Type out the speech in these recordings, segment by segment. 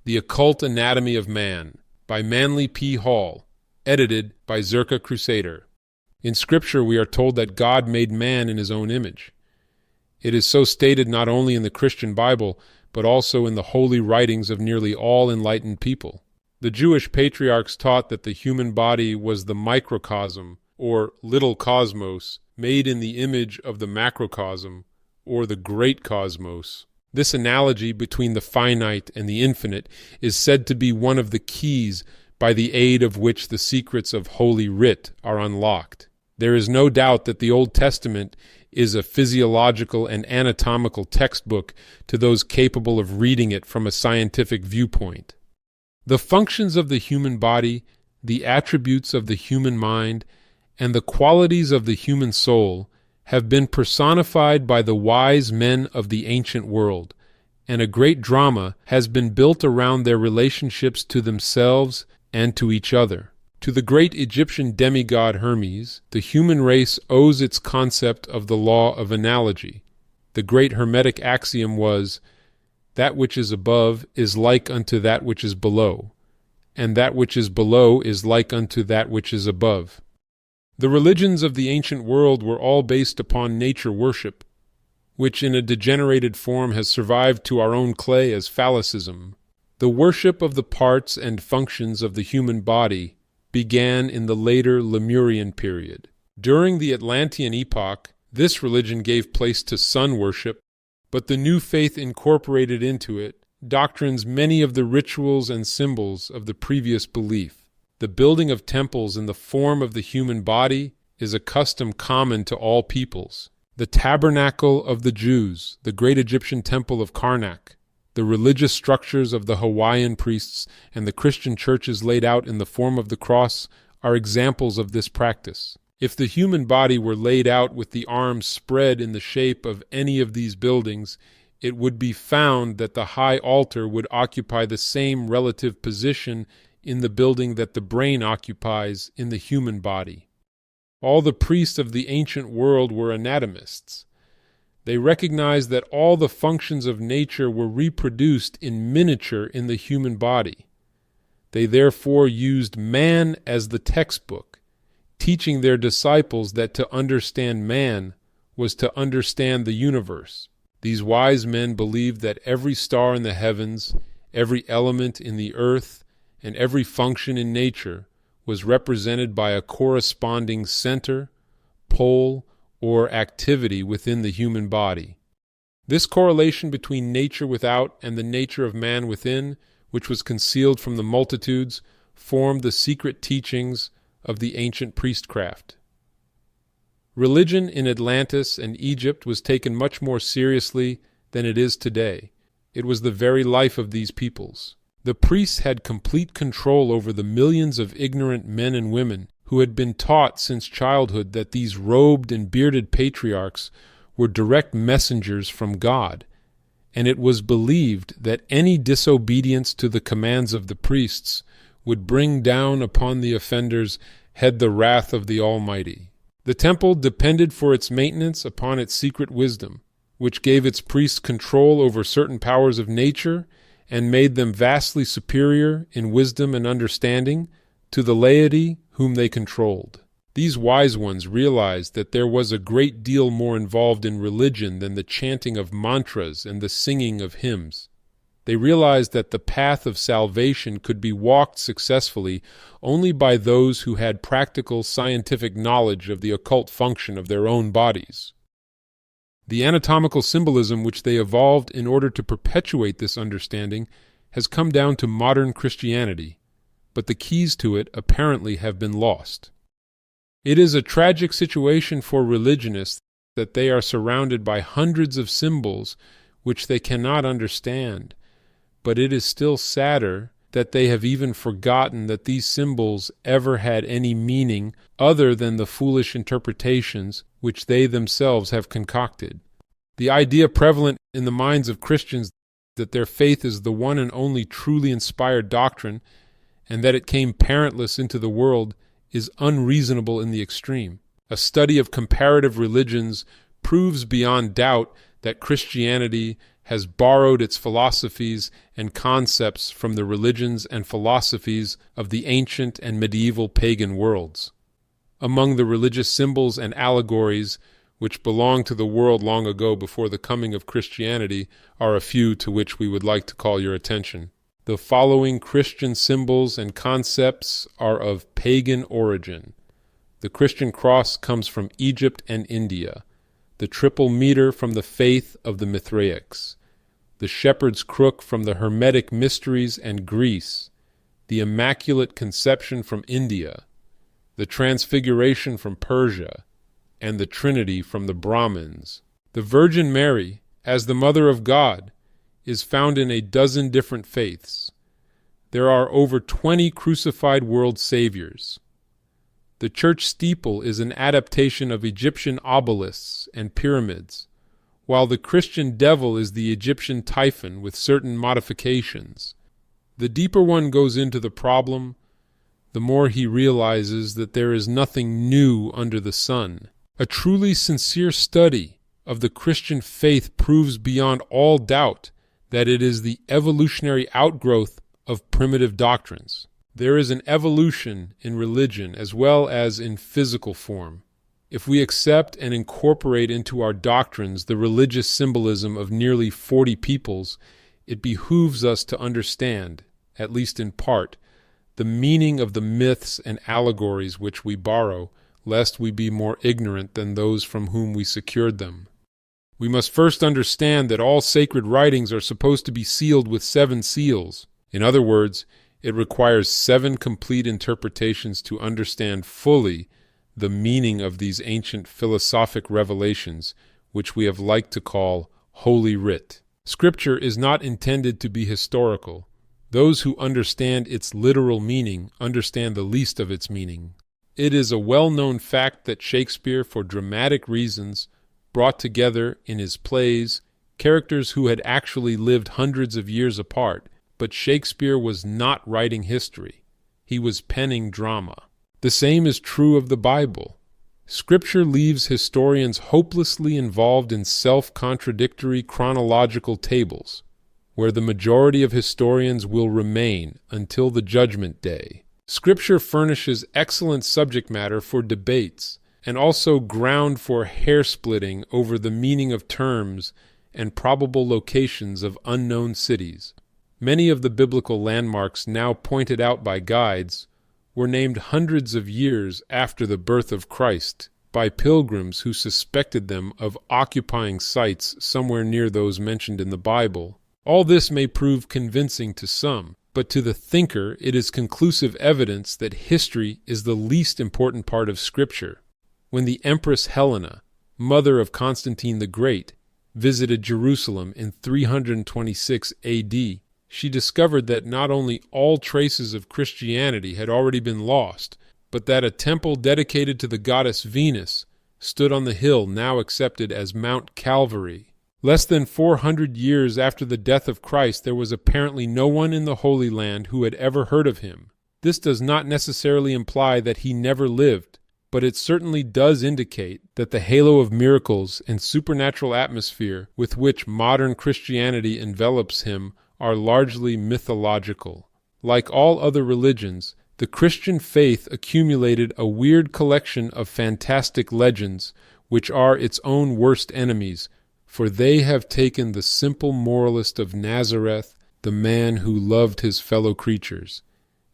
The Occult Anatomy of Man by Manly P. Hall, edited by ZHERKAI Crusader. In Scripture we are told that God made man in his own image. It is so stated not only in the Christian Bible, but also in the holy writings of nearly all enlightened people. The Jewish patriarchs taught that the human body was the microcosm, or little cosmos, made in the image of the macrocosm, or the great cosmos. This analogy between the finite and the infinite is said to be one of the keys by the aid of which the secrets of Holy Writ are unlocked. There is no doubt that the Old Testament is a physiological and anatomical textbook to those capable of reading it from a scientific viewpoint. The functions of the human body, the attributes of the human mind, and the qualities of the human soul have been personified by the wise men of the ancient world, and a great drama has been built around their relationships to themselves and to each other. To the great Egyptian demigod Hermes, the human race owes its concept of the law of analogy. The great Hermetic axiom was, "That which is above is like unto that which is below, and that which is below is like unto that which is above." The religions of the ancient world were all based upon nature worship, which in a degenerated form has survived to our own clay as phallicism. The worship of the parts and functions of the human body began in the later Lemurian period. During the Atlantean epoch, this religion gave place to sun worship, but the new faith incorporated into it doctrines many of the rituals and symbols of the previous belief. The building of temples in the form of the human body is a custom common to all peoples. The tabernacle of the Jews, the great Egyptian temple of Karnak, the religious structures of the Hawaiian priests, and the Christian churches laid out in the form of the cross are examples of this practice. If the human body were laid out with the arms spread in the shape of any of these buildings, it would be found that the high altar would occupy the same relative position in the building that the brain occupies in the human body. All the priests of the ancient world were anatomists. They recognized that all the functions of nature were reproduced in miniature in the human body. They therefore used man as the textbook, teaching their disciples that to understand man was to understand the universe. These wise men believed that every star in the heavens, every element in the earth, and every function in nature was represented by a corresponding center, pole, or activity within the human body. This correlation between nature without and the nature of man within, which was concealed from the multitudes, formed the secret teachings of the ancient priestcraft. Religion in Atlantis and Egypt was taken much more seriously than it is today. It was the very life of these peoples. The priests had complete control over the millions of ignorant men and women who had been taught since childhood that these robed and bearded patriarchs were direct messengers from God, and it was believed that any disobedience to the commands of the priests would bring down upon the offenders the wrath of the Almighty. The temple depended for its maintenance upon its secret wisdom, which gave its priests control over certain powers of nature and made them vastly superior in wisdom and understanding to the laity whom they controlled. These wise ones realized that there was a great deal more involved in religion than the chanting of mantras and the singing of hymns. They realized that the path of salvation could be walked successfully only by those who had practical scientific knowledge of the occult function of their own bodies. The anatomical symbolism which they evolved in order to perpetuate this understanding has come down to modern Christianity, but the keys to it apparently have been lost. It is a tragic situation for religionists that they are surrounded by hundreds of symbols which they cannot understand, but it is still sadder that they have even forgotten that these symbols ever had any meaning other than the foolish interpretations which they themselves have concocted. The idea prevalent in the minds of Christians that their faith is the one and only truly inspired doctrine, and that it came parentless into the world, is unreasonable in the extreme. A study of comparative religions proves beyond doubt that Christianity has borrowed its philosophies and concepts from the religions and philosophies of the ancient and medieval pagan worlds. Among the religious symbols and allegories which belonged to the world long ago before the coming of Christianity are a few to which we would like to call your attention. The following Christian symbols and concepts are of pagan origin. The Christian cross comes from Egypt and India, the triple meter from the faith of the Mithraics, the shepherd's crook from the Hermetic mysteries and Greece, the Immaculate Conception from India, the Transfiguration from Persia, and the Trinity from the Brahmins. The Virgin Mary, as the Mother of God, is found in a dozen different faiths. There are over 20 crucified world saviors. The church steeple is an adaptation of Egyptian obelisks and pyramids, while the Christian devil is the Egyptian Typhon with certain modifications. The deeper one goes into the problem, the more he realizes that there is nothing new under the sun. A truly sincere study of the Christian faith proves beyond all doubt that it is the evolutionary outgrowth of primitive doctrines. There is an evolution in religion as well as in physical form. If we accept and incorporate into our doctrines the religious symbolism of nearly 40 peoples, it behooves us to understand, at least in part, the meaning of the myths and allegories which we borrow, lest we be more ignorant than those from whom we secured them. We must first understand that all sacred writings are supposed to be sealed with 7 seals. In other words, it requires 7 complete interpretations to understand fully the meaning of these ancient philosophic revelations, which we have liked to call Holy Writ. Scripture is not intended to be historical. Those who understand its literal meaning understand the least of its meaning. It is a well-known fact that Shakespeare, for dramatic reasons, brought together in his plays characters who had actually lived hundreds of years apart, but Shakespeare was not writing history. He was penning drama. The same is true of the Bible. Scripture leaves historians hopelessly involved in self-contradictory chronological tables, where the majority of historians will remain until the Judgment Day. Scripture furnishes excellent subject matter for debates, and also ground for hair-splitting over the meaning of terms and probable locations of unknown cities. Many of the biblical landmarks now pointed out by guides were named hundreds of years after the birth of Christ by pilgrims who suspected them of occupying sites somewhere near those mentioned in the Bible. All this may prove convincing to some, but to the thinker it is conclusive evidence that history is the least important part of Scripture. When the Empress Helena, mother of Constantine the Great, visited Jerusalem in 326 A.D., she discovered that not only all traces of Christianity had already been lost, but that a temple dedicated to the goddess Venus stood on the hill now accepted as Mount Calvary. Less than 400 years after the death of Christ, there was apparently no one in the Holy Land who had ever heard of him. This does not necessarily imply that he never lived, but it certainly does indicate that the halo of miracles and supernatural atmosphere with which modern Christianity envelops him are largely mythological. Like all other religions, the Christian faith accumulated a weird collection of fantastic legends, which are its own worst enemies, for they have taken the simple moralist of Nazareth, the man who loved his fellow creatures,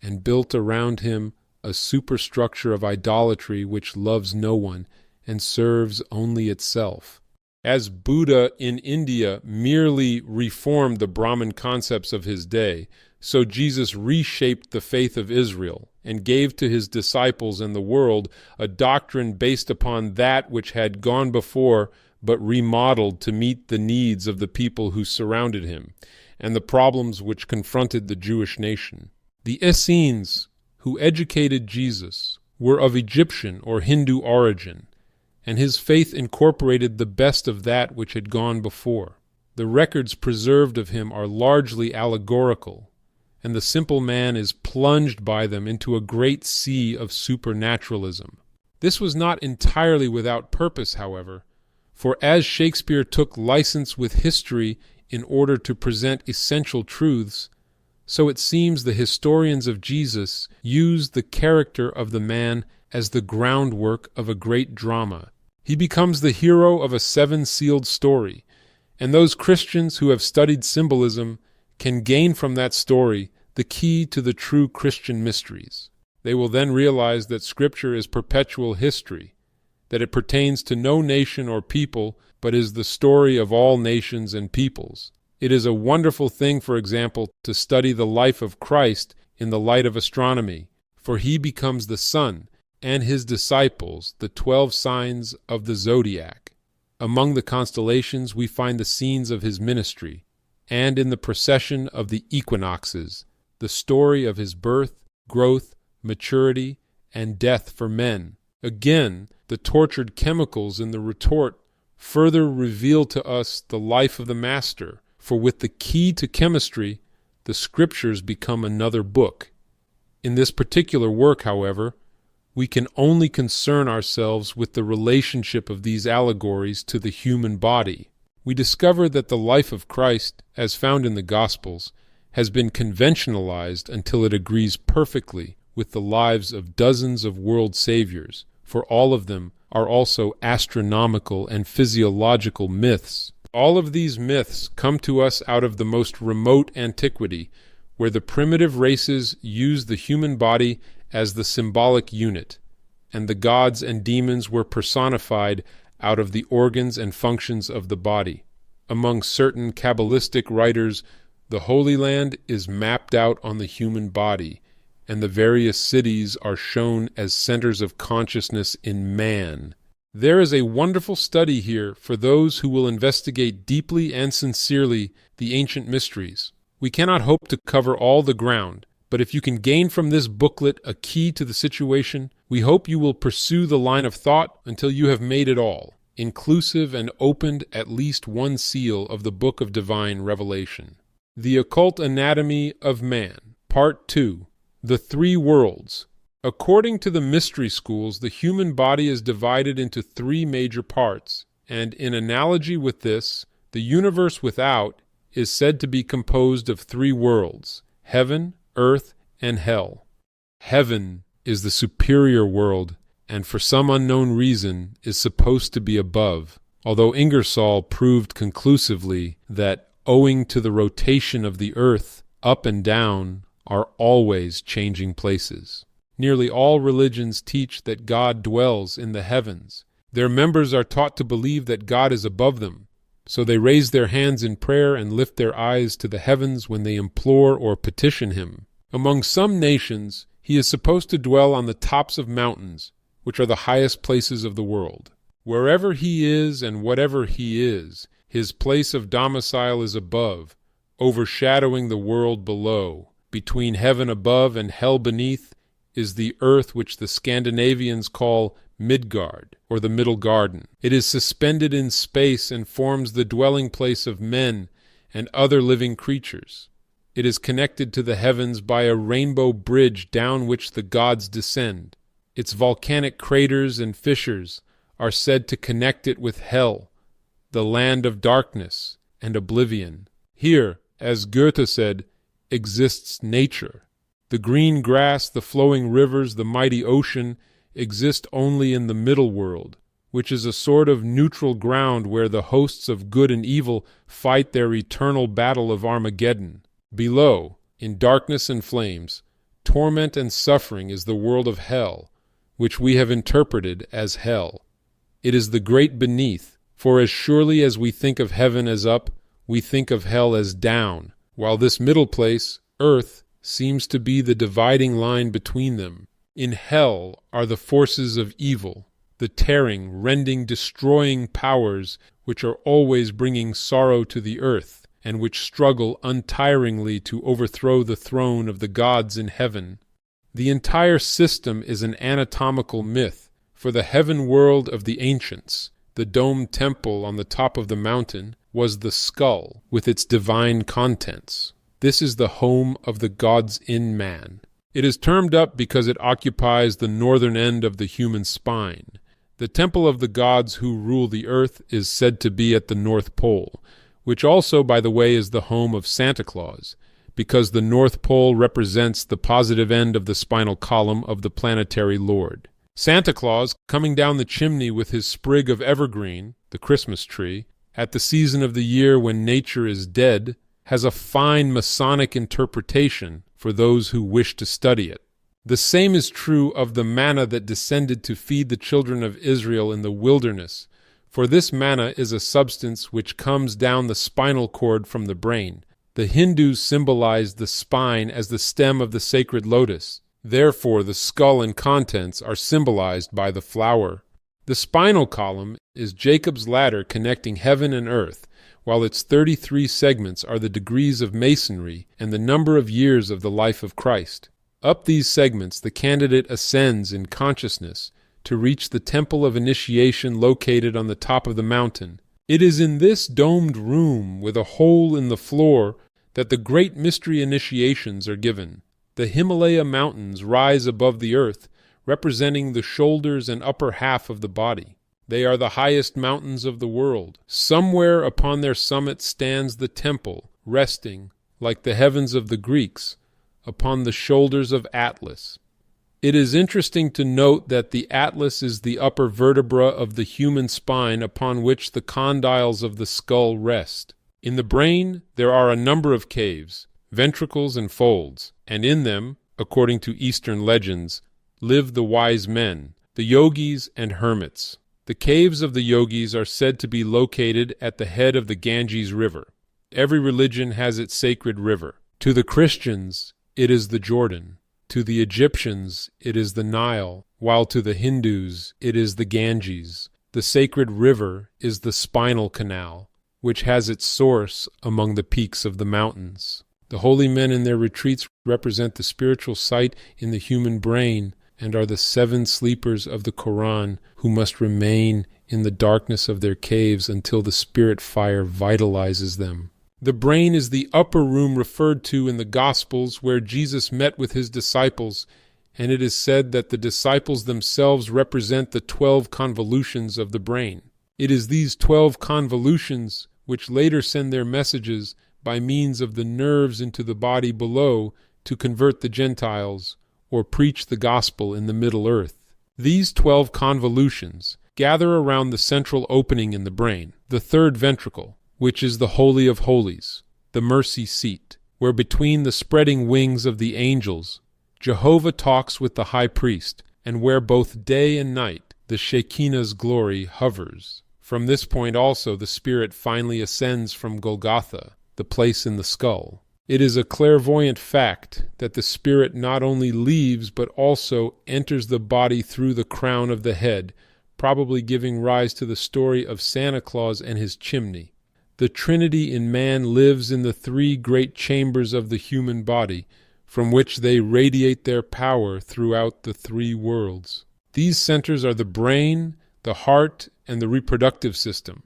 and built around him a superstructure of idolatry which loves no one and serves only itself. As Buddha in India merely reformed the Brahmin concepts of his day, so Jesus reshaped the faith of Israel and gave to his disciples and the world a doctrine based upon that which had gone before but remodeled to meet the needs of the people who surrounded him and the problems which confronted the Jewish nation. The Essenes, who educated Jesus, were of Egyptian or Hindu origin, and his faith incorporated the best of that which had gone before. The records preserved of him are largely allegorical, and the simple man is plunged by them into a great sea of supernaturalism. This was not entirely without purpose, however, for as Shakespeare took license with history in order to present essential truths, so it seems the historians of Jesus use the character of the man as the groundwork of a great drama. He becomes the hero of a seven-sealed story, and those Christians who have studied symbolism can gain from that story the key to the true Christian mysteries. They will then realize that Scripture is perpetual history, that it pertains to no nation or people, but is the story of all nations and peoples. It is a wonderful thing, for example, to study the life of Christ in the light of astronomy, for he becomes the sun, and his disciples the 12 signs of the zodiac. Among the constellations we find the scenes of his ministry, and in the procession of the equinoxes, the story of his birth, growth, maturity, and death for men. Again, the tortured chemicals in the retort further reveal to us the life of the Master, for with the key to chemistry, the Scriptures become another book. In this particular work, however, we can only concern ourselves with the relationship of these allegories to the human body. We discover that the life of Christ, as found in the Gospels, has been conventionalized until it agrees perfectly with the lives of dozens of world saviors, for all of them are also astronomical and physiological myths. All of these myths come to us out of the most remote antiquity, where the primitive races used the human body as the symbolic unit, and the gods and demons were personified out of the organs and functions of the body. Among certain Kabbalistic writers, the Holy Land is mapped out on the human body, and the various cities are shown as centers of consciousness in man. There is a wonderful study here for those who will investigate deeply and sincerely the ancient mysteries. We cannot hope to cover all the ground, but if you can gain from this booklet a key to the situation, we hope you will pursue the line of thought until you have made it all, inclusive and opened at least one seal of the Book of Divine Revelation. The Occult Anatomy of Man, Part 2. The Three Worlds. According to the mystery schools, the human body is divided into three major parts, and in analogy with this, the universe without is said to be composed of three worlds: heaven, earth, and hell. Heaven is the superior world, and for some unknown reason is supposed to be above, although Ingersoll proved conclusively that, owing to the rotation of the earth, up and down are always changing places. Nearly all religions teach that God dwells in the heavens. Their members are taught to believe that God is above them, so they raise their hands in prayer and lift their eyes to the heavens when they implore or petition him. Among some nations, he is supposed to dwell on the tops of mountains, which are the highest places of the world. Wherever he is and whatever he is, his place of domicile is above, overshadowing the world below. Between heaven above and hell beneath is the earth which the Scandinavians call Midgard, or the Middle Garden. It is suspended in space and forms the dwelling place of men and other living creatures. It is connected to the heavens by a rainbow bridge down which the gods descend. Its volcanic craters and fissures are said to connect it with hell, the land of darkness and oblivion. Here, as Goethe said, exists nature. The green grass, the flowing rivers, the mighty ocean exist only in the middle world, which is a sort of neutral ground where the hosts of good and evil fight their eternal battle of Armageddon. Below, in darkness and flames, torment and suffering is the world of hell, which we have interpreted as hell. It is the great beneath, for as surely as we think of heaven as up, we think of hell as down, while this middle place, earth, seems to be the dividing line between them. In hell are the forces of evil, the tearing, rending, destroying powers which are always bringing sorrow to the earth, and which struggle untiringly to overthrow the throne of the gods in heaven. The entire system is an anatomical myth, for the heaven world of the ancients, the domed temple on the top of the mountain, was the skull with its divine contents. This is the home of the gods in man. It is termed up because it occupies the northern end of the human spine. The temple of the gods who rule the earth is said to be at the North Pole, which also, by the way, is the home of Santa Claus, because the North Pole represents the positive end of the spinal column of the planetary lord. Santa Claus, coming down the chimney with his sprig of evergreen, the Christmas tree, at the season of the year when nature is dead, has a fine Masonic interpretation for those who wish to study it. The same is true of the manna that descended to feed the children of Israel in the wilderness, for this manna is a substance which comes down the spinal cord from the brain. The Hindus symbolize the spine as the stem of the sacred lotus. Therefore, the skull and contents are symbolized by the flower. The spinal column is Jacob's ladder connecting heaven and earth, while its 33 segments are the degrees of masonry and the number of years of the life of Christ. Up these segments the candidate ascends in consciousness to reach the temple of initiation located on the top of the mountain. It is in this domed room with a hole in the floor that the great mystery initiations are given. The Himalaya mountains rise above the earth, representing the shoulders and upper half of the body. They are the highest mountains of the world. Somewhere upon their summit stands the temple, resting, like the heavens of the Greeks, upon the shoulders of Atlas. It is interesting to note that the atlas is the upper vertebra of the human spine upon which the condyles of the skull rest. In the brain there are a number of caves, ventricles and folds, and in them, according to Eastern legends, live the wise men, the yogis and hermits. The caves of the yogis are said to be located at the head of the Ganges River. Every religion has its sacred river. To the Christians, it is the Jordan. To the Egyptians, it is the Nile, while to the Hindus, it is the Ganges. The sacred river is the spinal canal, which has its source among the peaks of the mountains. The holy men in their retreats represent the spiritual sight in the human brain and are the 7 sleepers of the Quran who must remain in the darkness of their caves until the spirit fire vitalizes them. The brain is the upper room referred to in the Gospels where Jesus met with his disciples, and it is said that the disciples themselves represent the 12 convolutions of the brain. It is these 12 convolutions which later send their messages by means of the nerves into the body below to convert the Gentiles or preach the gospel in the Middle Earth. These 12 convolutions gather around the central opening in the brain, the third ventricle, which is the Holy of Holies, the mercy seat, where between the spreading wings of the angels, Jehovah talks with the high priest, and where both day and night the Shekinah's glory hovers. From this point also the spirit finally ascends from Golgotha, the place in the skull. It is a clairvoyant fact that the spirit not only leaves but also enters the body through the crown of the head, probably giving rise to the story of Santa Claus and his chimney. The Trinity in man lives in the 3 great chambers of the human body, from which they radiate their power throughout the 3 worlds. These centers are the brain, the heart, and the reproductive system.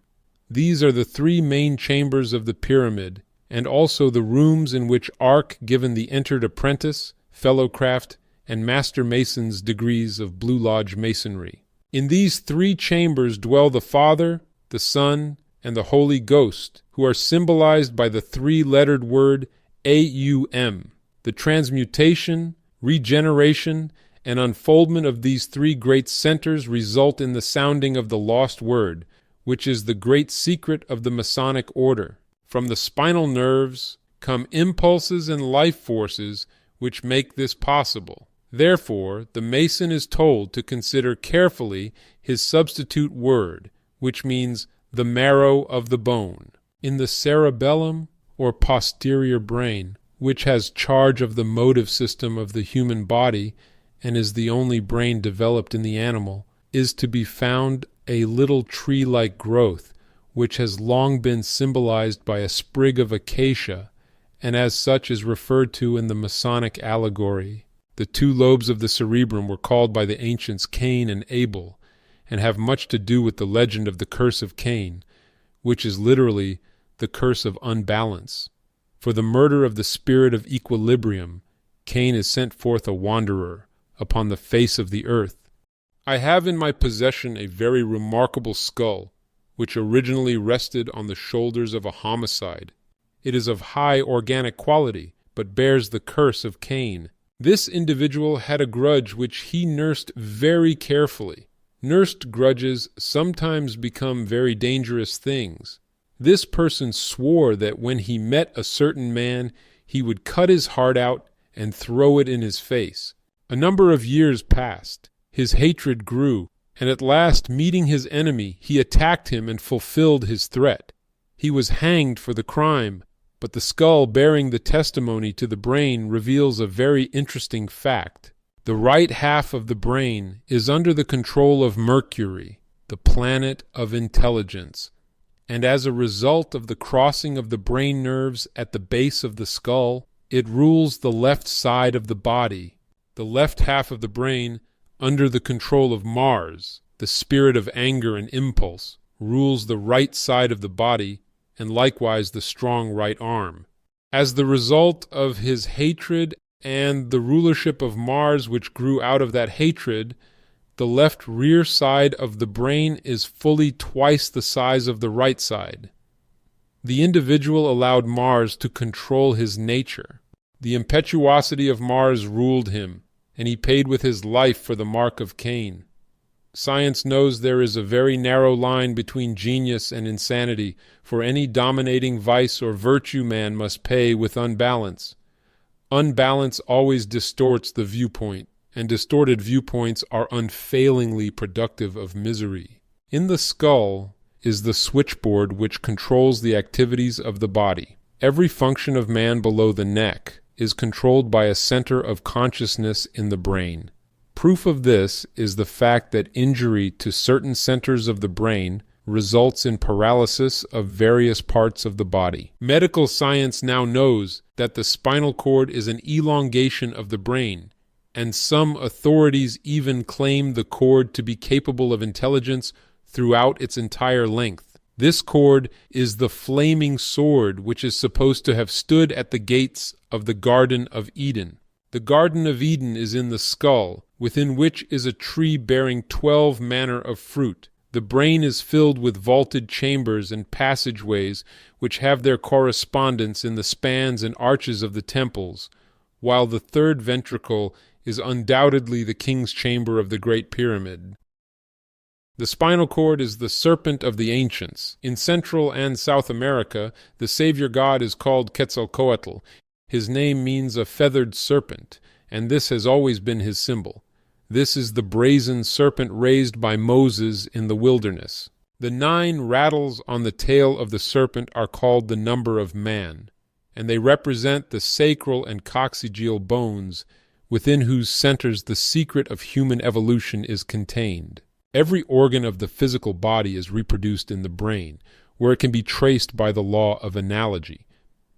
These are the 3 main chambers of the pyramid, and also the rooms in which Ark given the entered apprentice, fellowcraft, and master mason's degrees of Blue Lodge masonry. In these 3 chambers dwell the Father, the Son, and the Holy Ghost, who are symbolized by the 3-lettered word AUM. The transmutation, regeneration, and unfoldment of these 3 great centers result in the sounding of the lost word, which is the great secret of the Masonic order. From the spinal nerves come impulses and life forces which make this possible. Therefore, the Mason is told to consider carefully his substitute word, which means the marrow of the bone. In the cerebellum, or posterior brain, which has charge of the motive system of the human body and is the only brain developed in the animal, is to be found a little tree-like growth, which has long been symbolized by a sprig of acacia, and as such is referred to in the Masonic allegory. The 2 lobes of the cerebrum were called by the ancients Cain and Abel, and have much to do with the legend of the curse of Cain, which is literally the curse of unbalance. For the murder of the spirit of equilibrium, Cain is sent forth a wanderer upon the face of the earth. I have in my possession a very remarkable skull, which originally rested on the shoulders of a homicide. It is of high organic quality, but bears the curse of Cain. This individual had a grudge which he nursed very carefully. Nursed grudges sometimes become very dangerous things. This person swore that when he met a certain man, he would cut his heart out and throw it in his face. A number of years passed. His hatred grew, and at last, meeting his enemy, he attacked him and fulfilled his threat. He was hanged for the crime, but the skull bearing the testimony to the brain reveals a very interesting fact. The right half of the brain is under the control of Mercury, the planet of intelligence, and as a result of the crossing of the brain nerves at the base of the skull, it rules the left side of the body. The left half of the brain, under the control of Mars, the spirit of anger and impulse, rules the right side of the body and likewise the strong right arm. As the result of his hatred and the rulership of Mars which grew out of that hatred, the left rear side of the brain is fully twice the size of the right side. The individual allowed Mars to control his nature. The impetuosity of Mars ruled him, and he paid with his life for the mark of Cain. Science knows there is a very narrow line between genius and insanity, for any dominating vice or virtue man must pay with unbalance. Unbalance always distorts the viewpoint, and distorted viewpoints are unfailingly productive of misery. In the skull is the switchboard which controls the activities of the body. Every function of man below the neck is controlled by a center of consciousness in the brain. Proof of this is the fact that injury to certain centers of the brain results in paralysis of various parts of the body. Medical science now knows that the spinal cord is an elongation of the brain, and some authorities even claim the cord to be capable of intelligence throughout its entire length. This cord is the flaming sword which is supposed to have stood at the gates of the Garden of Eden. The Garden of Eden is in the skull, within which is a tree bearing 12 manner of fruit. The brain is filled with vaulted chambers and passageways which have their correspondence in the spans and arches of the temples, while the third ventricle is undoubtedly the king's chamber of the Great Pyramid. The spinal cord is the serpent of the ancients. In Central and South America, the savior god is called Quetzalcoatl. His name means a feathered serpent, and this has always been his symbol. This is the brazen serpent raised by Moses in the wilderness. The 9 rattles on the tail of the serpent are called the number of man, and they represent the sacral and coccygeal bones, within whose centers the secret of human evolution is contained. Every organ of the physical body is reproduced in the brain, where it can be traced by the law of analogy.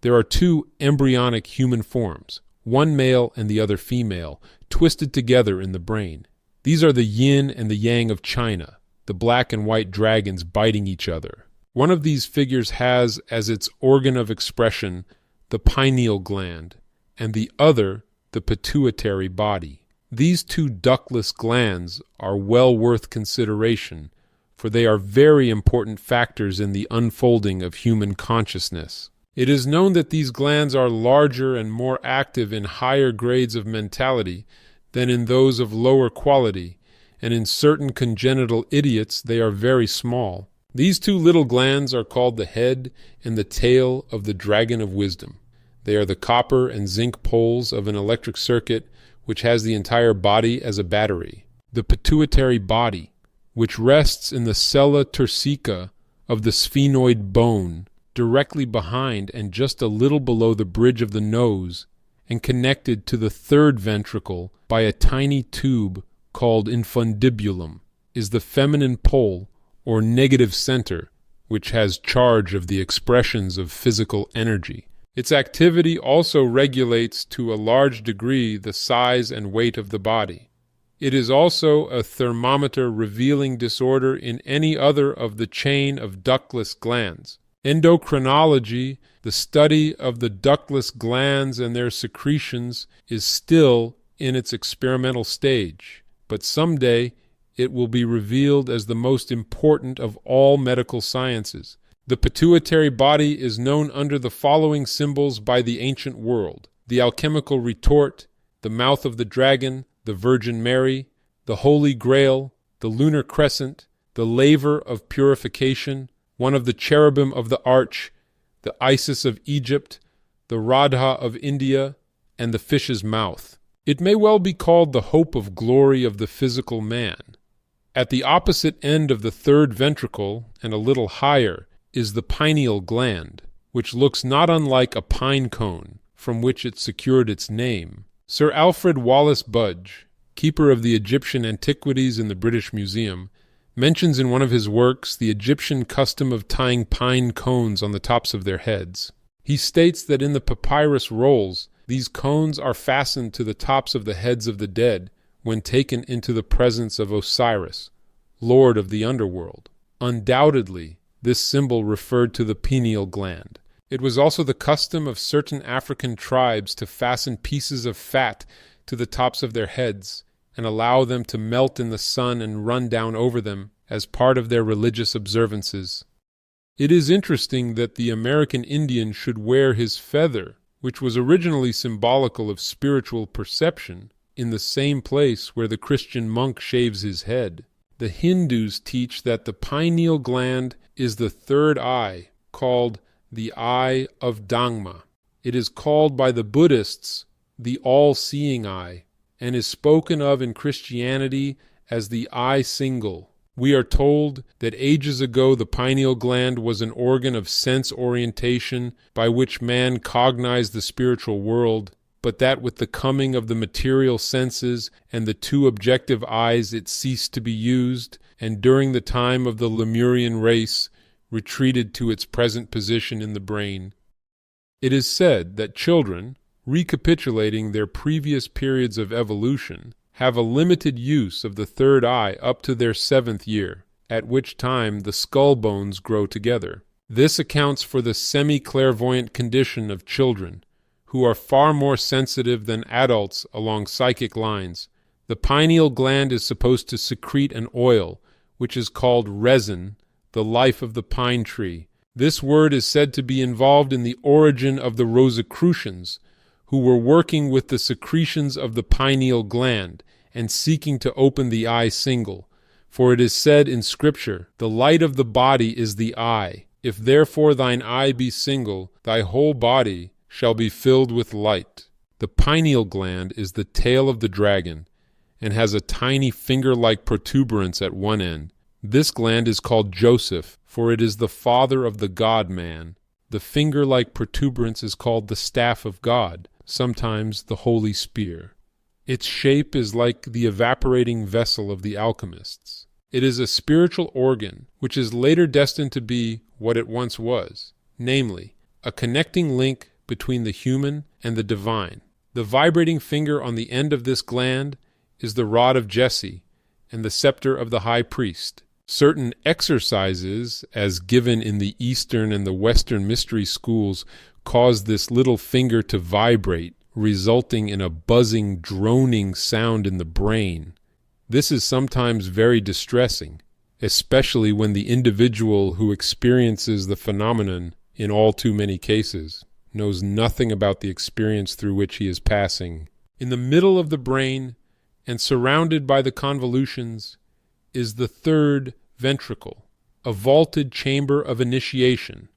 There are 2 embryonic human forms, one male and the other female, twisted together in the brain. These are the yin and the yang of China, the black and white dragons biting each other. One of these figures has as its organ of expression the pineal gland, and the other the pituitary body. These 2 ductless glands are well worth consideration, for they are very important factors in the unfolding of human consciousness. It is known that these glands are larger and more active in higher grades of mentality than in those of lower quality, and in certain congenital idiots they are very small. These 2 little glands are called the head and the tail of the dragon of wisdom. They are the copper and zinc poles of an electric circuit which has the entire body as a battery. The pituitary body, which rests in the sella turcica of the sphenoid bone, directly behind and just a little below the bridge of the nose, and connected to the third ventricle by a tiny tube called infundibulum, is the feminine pole or negative center, which has charge of the expressions of physical energy. Its activity also regulates to a large degree the size and weight of the body. It is also a thermometer revealing disorder in any other of the chain of ductless glands. Endocrinology, the study of the ductless glands and their secretions, is still in its experimental stage, but someday it will be revealed as the most important of all medical sciences. The pituitary body is known under the following symbols by the ancient world: the alchemical retort, the mouth of the dragon, the Virgin Mary, the Holy Grail, the lunar crescent, the laver of purification, one of the cherubim of the arch, the Isis of Egypt, the Radha of India, and the fish's mouth. It may well be called the hope of glory of the physical man. At the opposite end of the third ventricle, and a little higher, is the pineal gland, which looks not unlike a pine cone, from which it secured its name. Sir Alfred Wallace Budge, keeper of the Egyptian antiquities in the British Museum, mentions in one of his works the Egyptian custom of tying pine cones on the tops of their heads. He states that in the papyrus rolls, these cones are fastened to the tops of the heads of the dead when taken into the presence of Osiris, lord of the underworld. Undoubtedly, this symbol referred to the pineal gland. It was also the custom of certain African tribes to fasten pieces of fat to the tops of their heads and allow them to melt in the sun and run down over them as part of their religious observances. It is interesting that the American Indian should wear his feather, which was originally symbolical of spiritual perception, in the same place where the Christian monk shaves his head. The Hindus teach that the pineal gland is the third eye, called the Eye of Dhamma. It is called by the Buddhists the all-seeing eye, and is spoken of in Christianity as the eye single. We are told that ages ago the pineal gland was an organ of sense orientation by which man cognized the spiritual world, but that with the coming of the material senses and the two objective eyes it ceased to be used, and during the time of the Lemurian race retreated to its present position in the brain. It is said that children, recapitulating their previous periods of evolution, have a limited use of the third eye up to their 7th year, at which time the skull bones grow together. This accounts for the semi-clairvoyant condition of children, who are far more sensitive than adults along psychic lines. The pineal gland is supposed to secrete an oil, which is called resin, the life of the pine tree. This word is said to be involved in the origin of the Rosicrucians, who were working with the secretions of the pineal gland and seeking to open the eye single. For it is said in Scripture, "The light of the body is the eye. If therefore thine eye be single, thy whole body shall be filled with light." The pineal gland is the tail of the dragon and has a tiny finger-like protuberance at one end. This gland is called Joseph, for it is the father of the God-man. The finger-like protuberance is called the staff of God, sometimes the holy spear. Its shape is like the evaporating vessel of the alchemists. It is a spiritual organ, which is later destined to be what it once was, namely, a connecting link between the human and the divine. The vibrating finger on the end of this gland is the rod of Jesse and the scepter of the high priest. Certain exercises, as given in the Eastern and the Western mystery schools, cause this little finger to vibrate, resulting in a buzzing, droning sound in the brain. This is sometimes very distressing, especially when the individual who experiences the phenomenon, in all too many cases, knows nothing about the experience through which he is passing. In the middle of the brain, and surrounded by the convolutions, is the third ventricle, a vaulted chamber of initiation.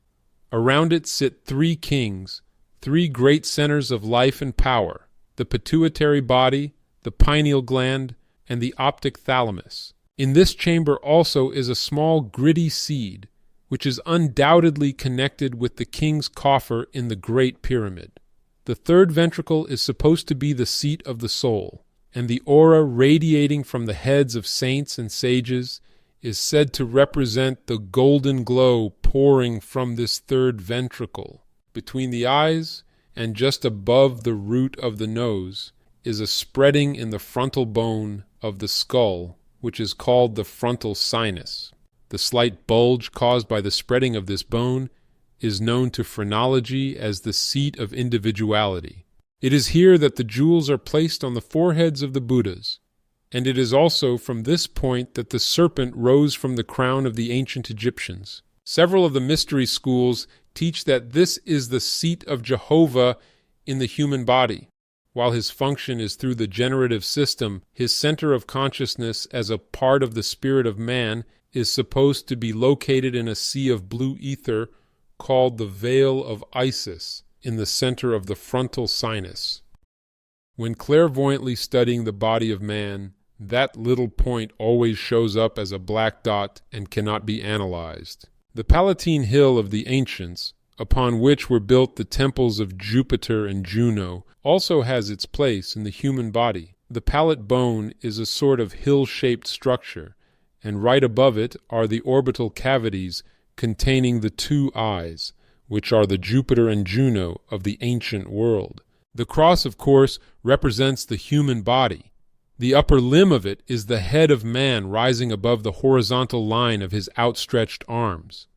Around it sit 3 kings, 3 great centers of life and power: the pituitary body, the pineal gland, and the optic thalamus. In this chamber also is a small gritty seed, which is undoubtedly connected with the king's coffer in the Great Pyramid. The third ventricle is supposed to be the seat of the soul, and the aura radiating from the heads of saints and sages is said to represent the golden glow pouring from this third ventricle. Between the eyes and just above the root of the nose is a spreading in the frontal bone of the skull, which is called the frontal sinus. The slight bulge caused by the spreading of this bone is known to phrenology as the seat of individuality. It is here that the jewels are placed on the foreheads of the Buddhas. and it is also from this point that the serpent rose from the crown of the ancient Egyptians. Several of the mystery schools teach that this is the seat of Jehovah in the human body. While his function is through the generative system, his center of consciousness as a part of the spirit of man is supposed to be located in a sea of blue ether called the Veil of Isis in the center of the frontal sinus. When clairvoyantly studying the body of man, that little point always shows up as a black dot and cannot be analyzed. The Palatine Hill of the ancients, upon which were built the temples of Jupiter and Juno, also has its place in the human body. The palate bone is a sort of hill-shaped structure, and right above it are the orbital cavities containing the two eyes, which are the Jupiter and Juno of the ancient world. The cross, of course, represents the human body. The upper limb of it is the head of man rising above the horizontal line of his outstretched arms.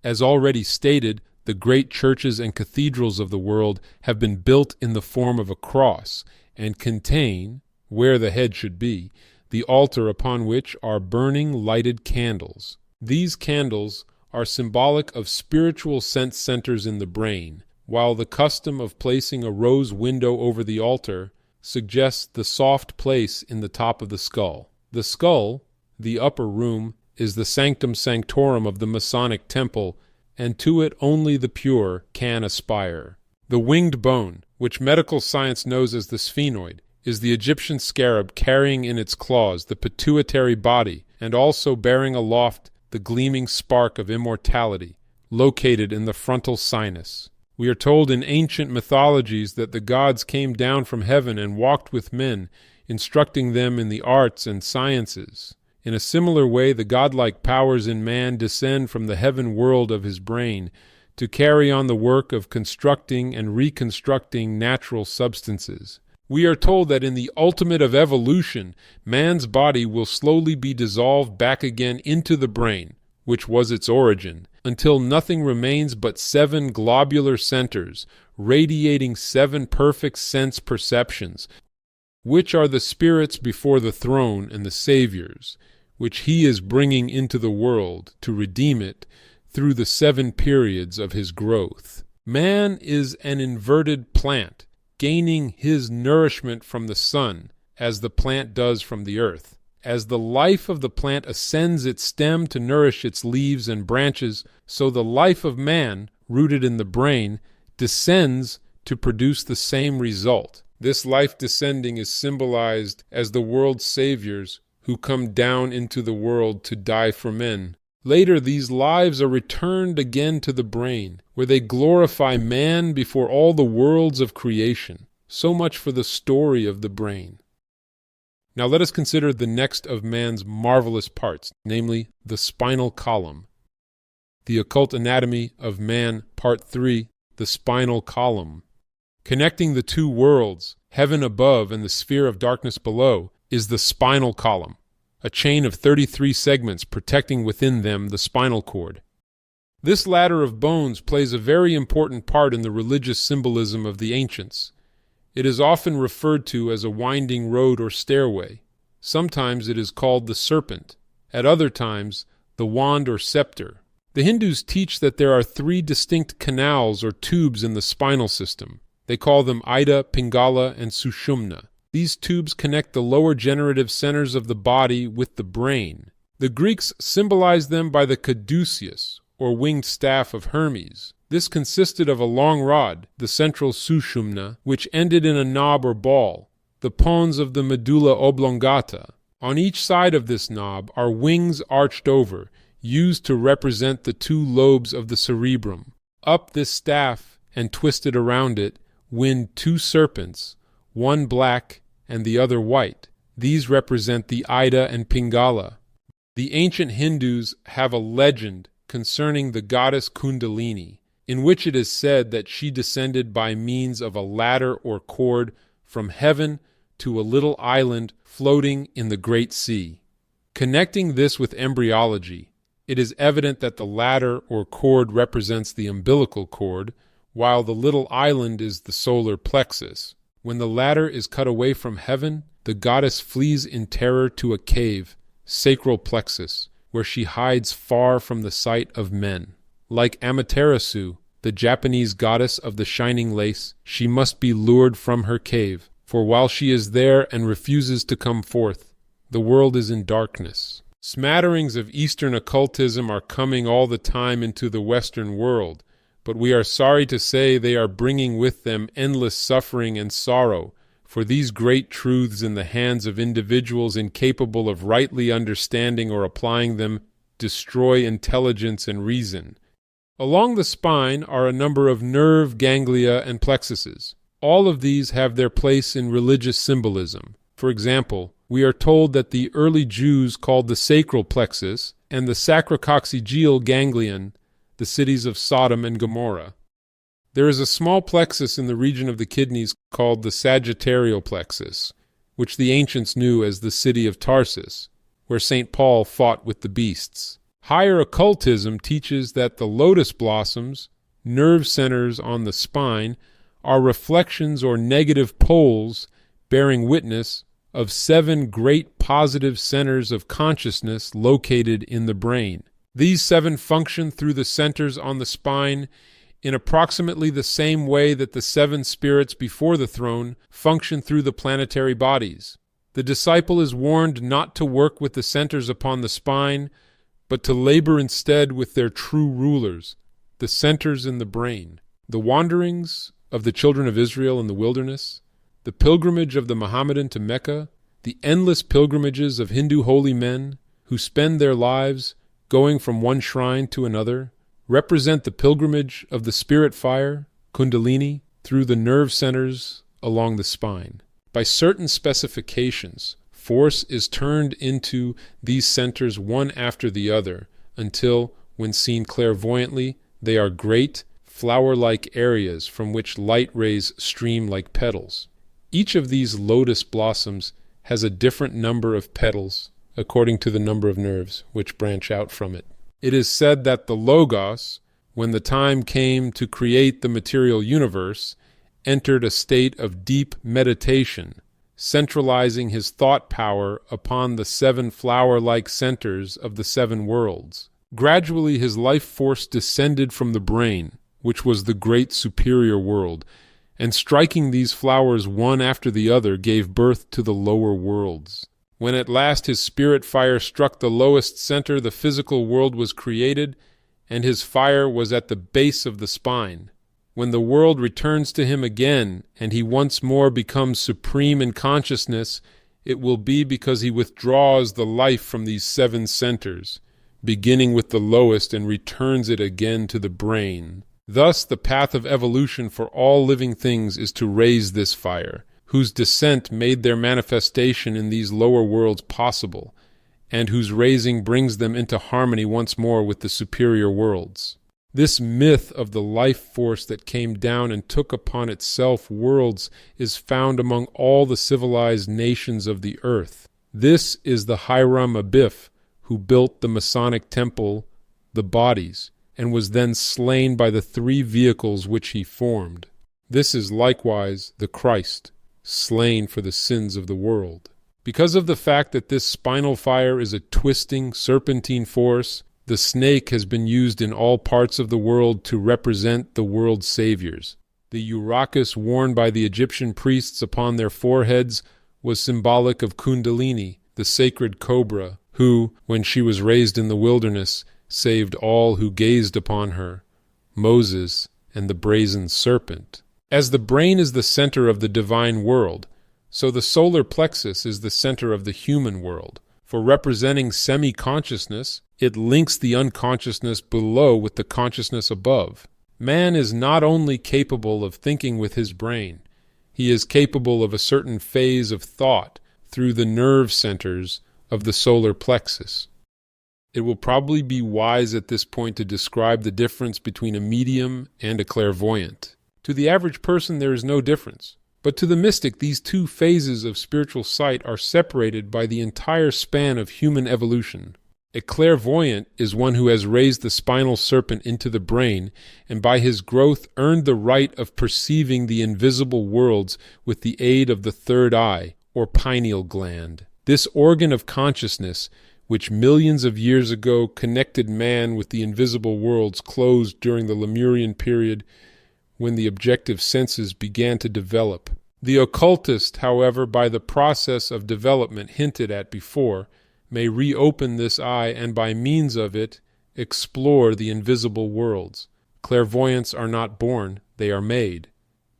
As already stated, the great churches and cathedrals of the world have been built in the form of a cross and contain, where the head should be, the altar upon which are burning lighted candles. These candles are symbolic of spiritual sense centers in the brain, while the custom of placing a rose window over the altar suggests the soft place in the top of the skull. The skull, the upper room, is the sanctum sanctorum of the Masonic temple, and to it only the pure can aspire. The winged bone, which medical science knows as the sphenoid, is the Egyptian scarab carrying in its claws the pituitary body and also bearing aloft the gleaming spark of immortality, located in the frontal sinus. We are told in ancient mythologies that the gods came down from heaven and walked with men, instructing them in the arts and sciences. In a similar way, the godlike powers in man descend from the heaven world of his brain to carry on the work of constructing and reconstructing natural substances. We are told that in the ultimate of evolution, man's body will slowly be dissolved back again into the brain, which was its origin, until nothing remains but 7 globular centers, radiating 7 perfect sense perceptions, which are the spirits before the throne and the saviors, which he is bringing into the world to redeem it through the 7 periods of his growth. Man is an inverted plant, gaining his nourishment from the sun, as the plant does from the earth. As the life of the plant ascends its stem to nourish its leaves and branches, so the life of man, rooted in the brain, descends to produce the same result. This life descending is symbolized as the world's saviors who come down into the world to die for men. Later, these lives are returned again to the brain, where they glorify man before all the worlds of creation. So much for the story of the brain. Now let us consider the next of man's marvelous parts, namely the spinal column. The Occult Anatomy of Man, Part 3, the spinal column. Connecting the two worlds, heaven above and the sphere of darkness below, is the spinal column, a chain of 33 segments protecting within them the spinal cord. This ladder of bones plays a very important part in the religious symbolism of the ancients. It is often referred to as a winding road or stairway. Sometimes it is called the serpent, at other times the wand or scepter. The Hindus teach that there are 3 distinct canals or tubes in the spinal system. They call them Ida, Pingala, and Sushumna. These tubes connect the lower generative centers of the body with the brain. The Greeks symbolized them by the caduceus, or winged staff of Hermes. This consisted of a long rod, the central sushumna, which ended in a knob or ball, the pons of the medulla oblongata. On each side of this knob are wings arched over, used to represent the 2 lobes of the cerebrum. Up this staff and twisted around it wind 2 serpents, one black and the other white. These represent the Ida and Pingala. The ancient Hindus have a legend concerning the goddess Kundalini, in which it is said that she descended by means of a ladder or cord from heaven to a little island floating in the great sea. Connecting this with embryology, it is evident that the ladder or cord represents the umbilical cord, while the little island is the solar plexus. When the latter is cut away from heaven, the goddess flees in terror to a cave, sacral plexus, where she hides far from the sight of men. Like Amaterasu, the Japanese goddess of the shining lace, she must be lured from her cave, for while she is there and refuses to come forth, the world is in darkness. Smatterings of Eastern occultism are coming all the time into the Western world, but we are sorry to say they are bringing with them endless suffering and sorrow, for these great truths in the hands of individuals incapable of rightly understanding or applying them destroy intelligence and reason. Along the spine are a number of nerve ganglia and plexuses. All of these have their place in religious symbolism. For example, we are told that the early Jews called the sacral plexus and the sacrococcygeal ganglion the cities of Sodom and Gomorrah. There is a small plexus in the region of the kidneys called the sagittarial plexus, which the ancients knew as the city of Tarsus, where St. Paul fought with the beasts. Higher occultism teaches that the lotus blossoms, nerve centers on the spine, are reflections or negative poles bearing witness of 7 great positive centers of consciousness located in the brain. These 7 function through the centers on the spine in approximately the same way that the 7 spirits before the throne function through the planetary bodies. The disciple is warned not to work with the centers upon the spine, but to labor instead with their true rulers, the centers in the brain. The wanderings of the children of Israel in the wilderness, the pilgrimage of the Mohammedan to Mecca, the endless pilgrimages of Hindu holy men who spend their lives going from one shrine to another, represent the pilgrimage of the spirit fire, Kundalini, through the nerve centers along the spine. By certain specifications, force is turned into these centers one after the other until, when seen clairvoyantly, they are great, flower-like areas from which light rays stream like petals. Each of these lotus blossoms has a different number of petals according to the number of nerves which branch out from it. It is said that the Logos, when the time came to create the material universe, entered a state of deep meditation, centralizing his thought power upon the 7 flower-like centers of the 7 worlds. Gradually his life force descended from the brain, which was the great superior world, and striking these flowers one after the other gave birth to the lower worlds. When at last his spirit fire struck the lowest center, the physical world was created, and his fire was at the base of the spine. When the world returns to him again, and he once more becomes supreme in consciousness, it will be because he withdraws the life from these 7 centers, beginning with the lowest, and returns it again to the brain. Thus, the path of evolution for all living things is to raise this fire, whose descent made their manifestation in these lower worlds possible, and whose raising brings them into harmony once more with the superior worlds. This myth of the life force that came down and took upon itself worlds is found among all the civilized nations of the earth. This is the Hiram Abiff who built the Masonic temple, the bodies, and was then slain by the 3 vehicles which he formed. This is likewise the Christ, slain for the sins of the world. Because of the fact that this spinal fire is a twisting, serpentine force, the snake has been used in all parts of the world to represent the world's saviors. The urachus worn by the Egyptian priests upon their foreheads was symbolic of Kundalini, the sacred cobra, who, when she was raised in the wilderness, saved all who gazed upon her, Moses and the brazen serpent. As the brain is the center of the divine world, so the solar plexus is the center of the human world. For representing semi-consciousness, it links the unconsciousness below with the consciousness above. Man is not only capable of thinking with his brain, he is capable of a certain phase of thought through the nerve centers of the solar plexus. It will probably be wise at this point to describe the difference between a medium and a clairvoyant. To the average person there is no difference, but to the mystic these 2 phases of spiritual sight are separated by the entire span of human evolution. A clairvoyant is one who has raised the spinal serpent into the brain, and by his growth earned the right of perceiving the invisible worlds with the aid of the third eye, or pineal gland. This organ of consciousness, which millions of years ago connected man with the invisible worlds, closed during the Lemurian period when the objective senses began to develop. The occultist, however, by the process of development hinted at before, may reopen this eye and by means of it explore the invisible worlds. Clairvoyants are not born, they are made.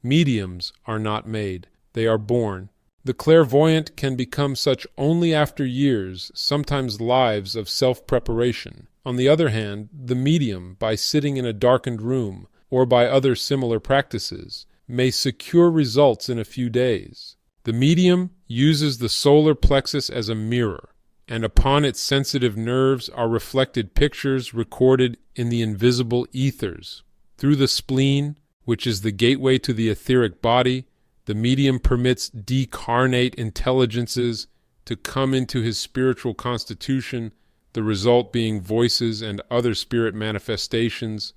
Mediums are not made, they are born. The clairvoyant can become such only after years, sometimes lives, of self-preparation. On the other hand, the medium, by sitting in a darkened room, or by other similar practices, may secure results in a few days. The medium uses the solar plexus as a mirror, and upon its sensitive nerves are reflected pictures recorded in the invisible ethers. Through the spleen, which is the gateway to the etheric body, the medium permits decarnate intelligences to come into his spiritual constitution, the result being voices and other spirit manifestations.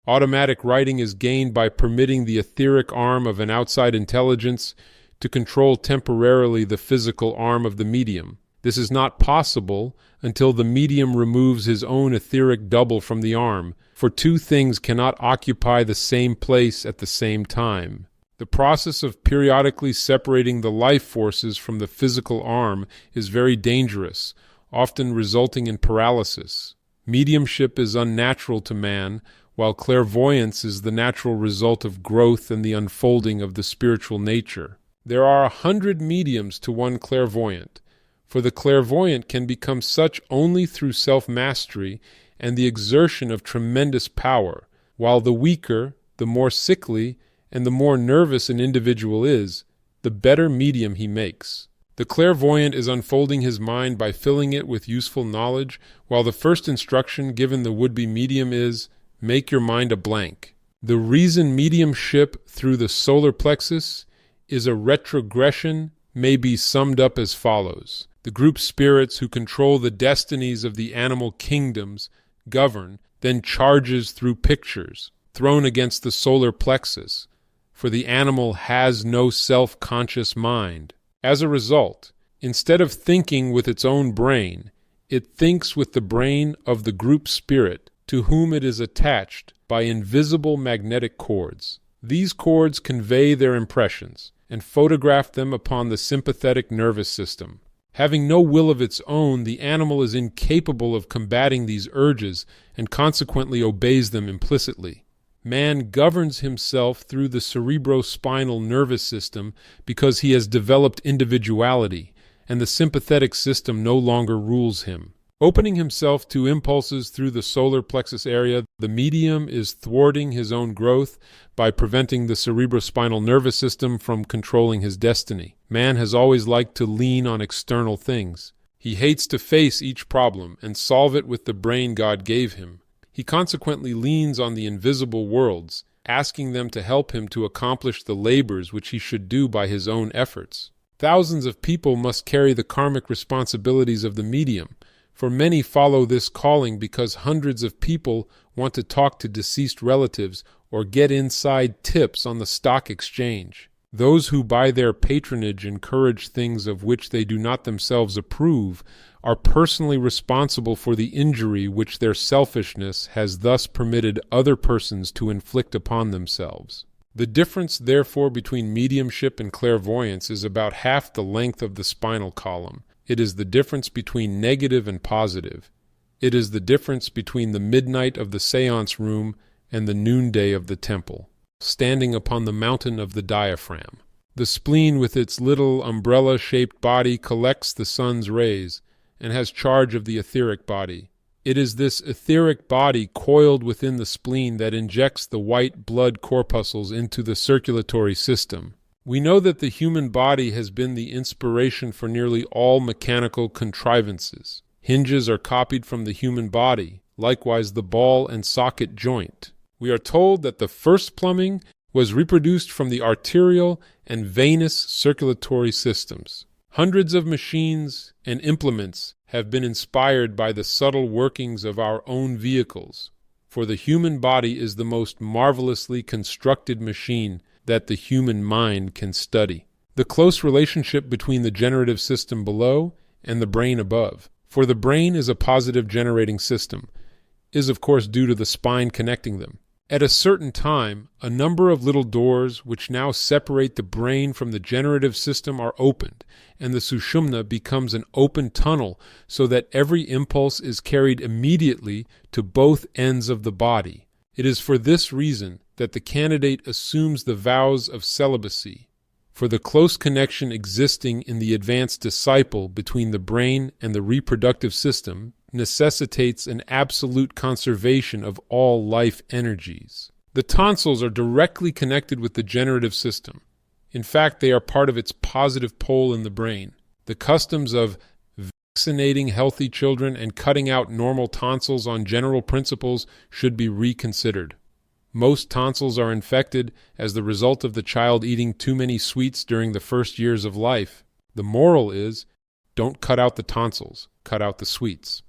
Automatic writing is gained by permitting the etheric arm of an outside intelligence to control temporarily the physical arm of the medium. This is not possible until the medium removes his own etheric double from the arm, for two things cannot occupy the same place at the same time. The process of periodically separating the life forces from the physical arm is very dangerous, often resulting in paralysis. Mediumship is unnatural to man, while clairvoyance is the natural result of growth and the unfolding of the spiritual nature. There are 100 mediums to one clairvoyant, for the clairvoyant can become such only through self-mastery and the exertion of tremendous power, while the weaker, the more sickly, and the more nervous an individual is, the better medium he makes. The clairvoyant is unfolding his mind by filling it with useful knowledge, while the first instruction given the would-be medium is, make your mind a blank. The reason mediumship through the solar plexus is a retrogression may be summed up as follows. The group spirits who control the destinies of the animal kingdoms govern, then charges through pictures, thrown against the solar plexus, for the animal has no self-conscious mind. As a result, instead of thinking with its own brain, it thinks with the brain of the group spirit to whom it is attached by invisible magnetic cords. These cords convey their impressions and photograph them upon the sympathetic nervous system. Having no will of its own, the animal is incapable of combating these urges and consequently obeys them implicitly. Man governs himself through the cerebrospinal nervous system because he has developed individuality, and the sympathetic system no longer rules him. Opening himself to impulses through the solar plexus area, the medium is thwarting his own growth by preventing the cerebrospinal nervous system from controlling his destiny. Man has always liked to lean on external things. He hates to face each problem and solve it with the brain God gave him. He consequently leans on the invisible worlds, asking them to help him to accomplish the labors which he should do by his own efforts. Thousands of people must carry the karmic responsibilities of the medium, for many follow this calling because hundreds of people want to talk to deceased relatives or get inside tips on the stock exchange. Those who by their patronage encourage things of which they do not themselves approve are personally responsible for the injury which their selfishness has thus permitted other persons to inflict upon themselves. The difference, therefore, between mediumship and clairvoyance is about half the length of the spinal column. It is the difference between negative and positive. It is the difference between the midnight of the seance room and the noonday of the temple, standing upon the mountain of the diaphragm. The spleen with its little umbrella-shaped body collects the sun's rays and has charge of the etheric body. It is this etheric body coiled within the spleen that injects the white blood corpuscles into the circulatory system. We know that the human body has been the inspiration for nearly all mechanical contrivances. Hinges are copied from the human body, likewise the ball and socket joint. We are told that the first plumbing was reproduced from the arterial and venous circulatory systems. Hundreds of machines and implements have been inspired by the subtle workings of our own vehicles, for the human body is the most marvelously constructed machine that the human mind can study. The close relationship between the generative system below and the brain above, for the brain is a positive generating system, is of course due to the spine connecting them. At a certain time, a number of little doors which now separate the brain from the generative system are opened, and the sushumna becomes an open tunnel so that every impulse is carried immediately to both ends of the body. It is for this reason that the candidate assumes the vows of celibacy, for the close connection existing in the advanced disciple between the brain and the reproductive system necessitates an absolute conservation of all life energies. The tonsils are directly connected with the generative system. In fact, they are part of its positive pole in the brain. The customs of vaccinating healthy children and cutting out normal tonsils on general principles should be reconsidered. Most tonsils are infected as the result of the child eating too many sweets during the first years of life. The moral is, don't cut out the tonsils, cut out the sweets.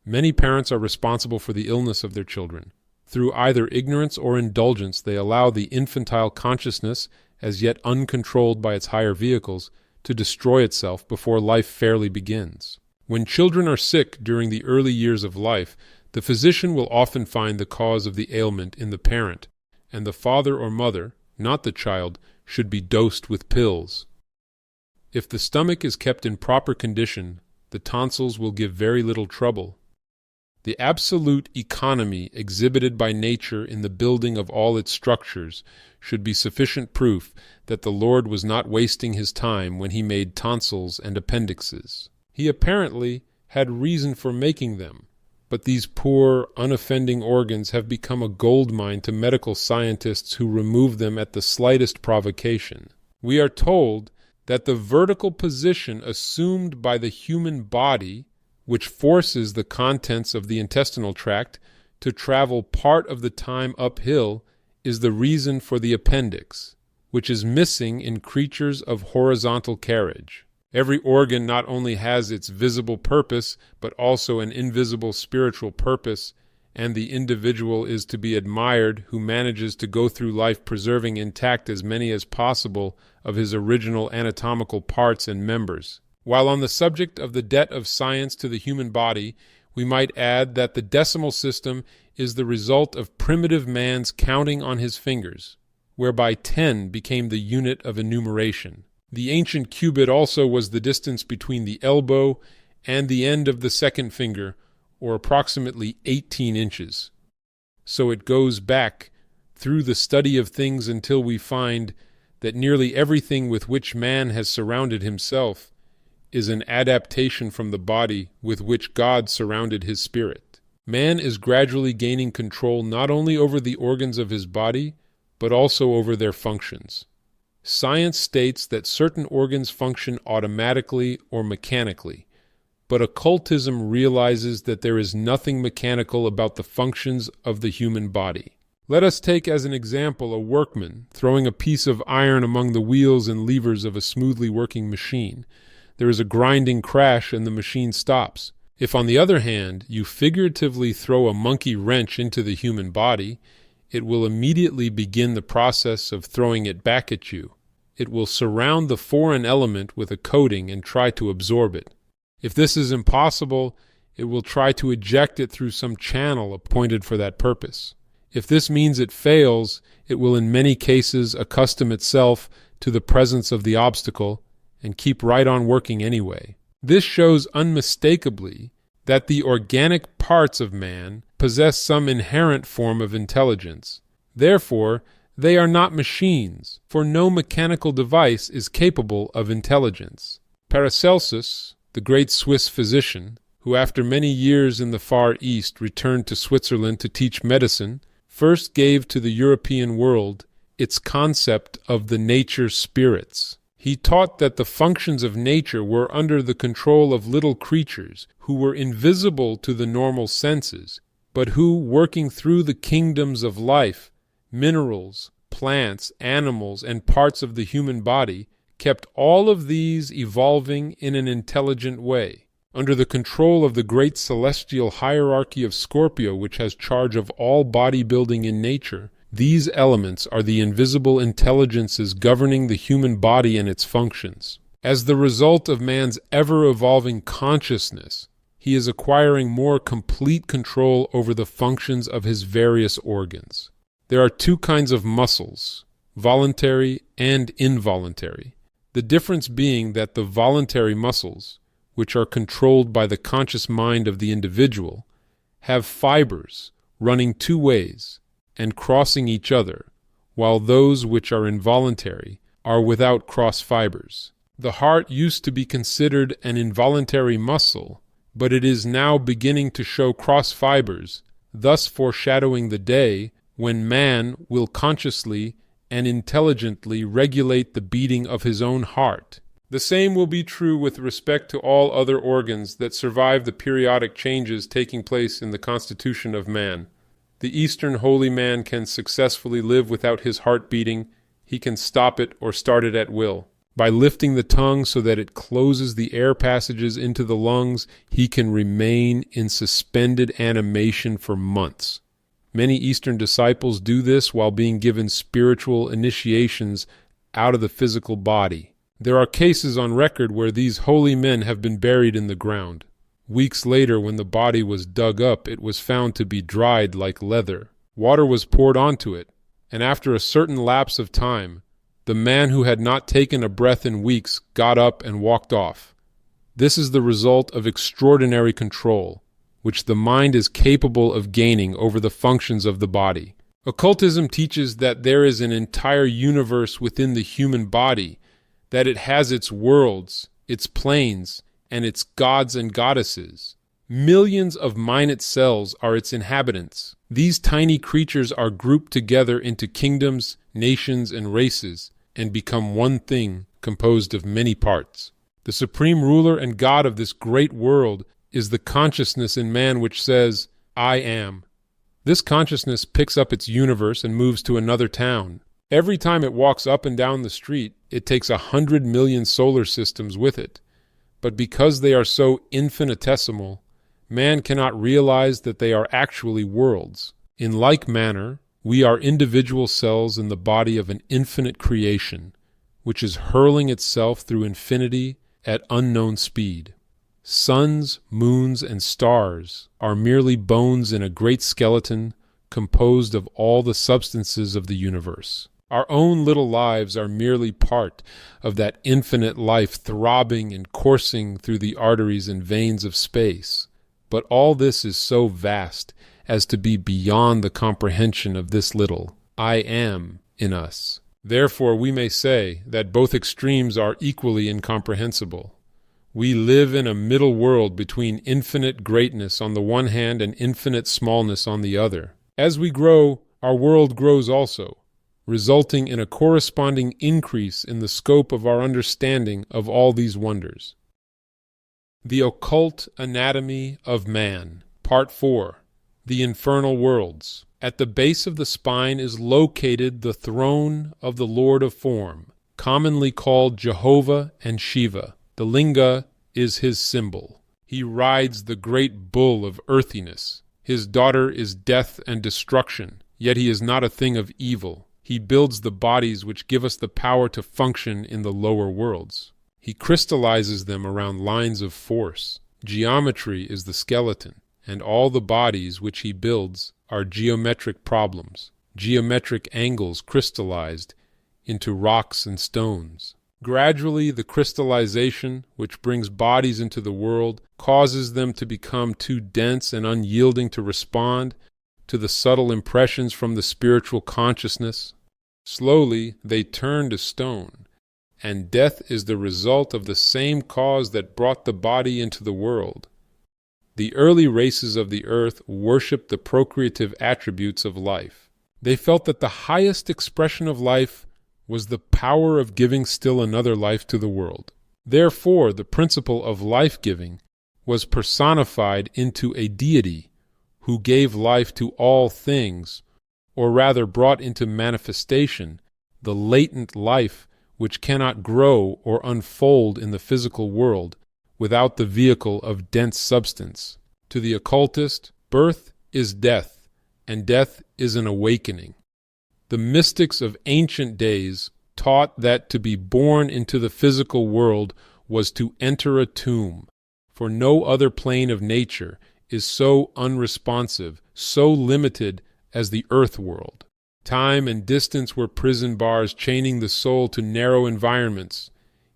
Many parents are responsible for the illness of their children. Through either ignorance or indulgence, they allow the infantile consciousness, as yet uncontrolled by its higher vehicles, to destroy itself before life fairly begins. When children are sick during the early years of life, the physician will often find the cause of the ailment in the parent, and the father or mother, not the child, should be dosed with pills. If the stomach is kept in proper condition, the tonsils will give very little trouble. The absolute economy exhibited by nature in the building of all its structures should be sufficient proof that the Lord was not wasting his time when he made tonsils and appendixes. He apparently had reason for making them, but these poor, unoffending organs have become a gold mine to medical scientists who remove them at the slightest provocation. We are told that the vertical position assumed by the human body, which forces the contents of the intestinal tract to travel part of the time uphill, is the reason for the appendix, which is missing in creatures of horizontal carriage. Every organ not only has its visible purpose, but also an invisible spiritual purpose, and the individual is to be admired who manages to go through life preserving intact as many as possible of his original anatomical parts and members. While on the subject of the debt of science to the human body, we might add that the decimal system is the result of primitive man's counting on his fingers, whereby 10 became the unit of enumeration. The ancient cubit also was the distance between the elbow and the end of the second finger, or approximately 18 inches. So it goes back through the study of things until we find that nearly everything with which man has surrounded himself is an adaptation from the body with which God surrounded his spirit. Man is gradually gaining control not only over the organs of his body, but also over their functions. Science states that certain organs function automatically or mechanically, but occultism realizes that there is nothing mechanical about the functions of the human body. Let us take as an example a workman throwing a piece of iron among the wheels and levers of a smoothly working machine. There is a grinding crash and the machine stops. If, on the other hand, you figuratively throw a monkey wrench into the human body, it will immediately begin the process of throwing it back at you. It will surround the foreign element with a coating and try to absorb it. If this is impossible, it will try to eject it through some channel appointed for that purpose. If this means it fails, it will in many cases accustom itself to the presence of the obstacle and keep right on working anyway. This shows unmistakably that the organic parts of man possess some inherent form of intelligence. Therefore, they are not machines, for no mechanical device is capable of intelligence. Paracelsus, the great Swiss physician, who after many years in the Far East returned to Switzerland to teach medicine, first gave to the European world its concept of the nature spirits. He taught that the functions of nature were under the control of little creatures who were invisible to the normal senses, but who, working through the kingdoms of life, minerals, plants, animals, and parts of the human body, kept all of these evolving in an intelligent way, under the control of the great celestial hierarchy of Scorpio, which has charge of all bodybuilding in nature. These elements are the invisible intelligences governing the human body and its functions. As the result of man's ever-evolving consciousness, he is acquiring more complete control over the functions of his various organs. There are two kinds of muscles, voluntary and involuntary. The difference being that the voluntary muscles, which are controlled by the conscious mind of the individual, have fibers running two ways and crossing each other, while those which are involuntary are without cross fibers. The heart used to be considered an involuntary muscle, but it is now beginning to show cross fibers, thus foreshadowing the day when man will consciously and intelligently regulate the beating of his own heart. The same will be true with respect to all other organs that survive the periodic changes taking place in the constitution of man. The Eastern holy man can successfully live without his heart beating. He can stop it or start it at will. By lifting the tongue so that it closes the air passages into the lungs, he can remain in suspended animation for months. Many Eastern disciples do this while being given spiritual initiations out of the physical body. There are cases on record where these holy men have been buried in the ground. Weeks later, when the body was dug up, it was found to be dried like leather. Water was poured onto it, and after a certain lapse of time, the man who had not taken a breath in weeks got up and walked off. This is the result of extraordinary control, which the mind is capable of gaining over the functions of the body. Occultism teaches that there is an entire universe within the human body, that it has its worlds, its planes, and its gods and goddesses. Millions of minute cells are its inhabitants. These tiny creatures are grouped together into kingdoms, nations, and races, and become one thing composed of many parts. The supreme ruler and God of this great world is the consciousness in man which says, "I am." This consciousness picks up its universe and moves to another town. Every time it walks up and down the street, it takes 100 million solar systems with it. But because they are so infinitesimal, man cannot realize that they are actually worlds. In like manner, we are individual cells in the body of an infinite creation, which is hurling itself through infinity at unknown speed. Suns, moons, and stars are merely bones in a great skeleton composed of all the substances of the universe. Our own little lives are merely part of that infinite life throbbing and coursing through the arteries and veins of space. But all this is so vast as to be beyond the comprehension of this little "I am" in us. Therefore we may say that both extremes are equally incomprehensible. We live in a middle world between infinite greatness on the one hand and infinite smallness on the other. As we grow, our world grows also, resulting in a corresponding increase in the scope of our understanding of all these wonders. The Occult Anatomy of Man. Part 4. The Infernal Worlds. At the base of the spine is located the throne of the Lord of Form, commonly called Jehovah and Shiva. The linga is his symbol. He rides the great bull of earthiness. His daughter is death and destruction, yet he is not a thing of evil. He builds the bodies which give us the power to function in the lower worlds. He crystallizes them around lines of force. Geometry is the skeleton, and all the bodies which he builds are geometric problems, geometric angles crystallized into rocks and stones. Gradually, the crystallization, which brings bodies into the world, causes them to become too dense and unyielding to respond to the subtle impressions from the spiritual consciousness. Slowly, they turn to stone, and death is the result of the same cause that brought the body into the world. The early races of the earth worshipped the procreative attributes of life. They felt that the highest expression of life was the power of giving still another life to the world. Therefore, the principle of life-giving was personified into a deity who gave life to all things, or rather brought into manifestation the latent life which cannot grow or unfold in the physical world without the vehicle of dense substance. To the occultist, birth is death, and death is an awakening. The mystics of ancient days taught that to be born into the physical world was to enter a tomb, for no other plane of nature is so unresponsive, so limited as the earth world. Time and distance were prison bars chaining the soul to narrow environments.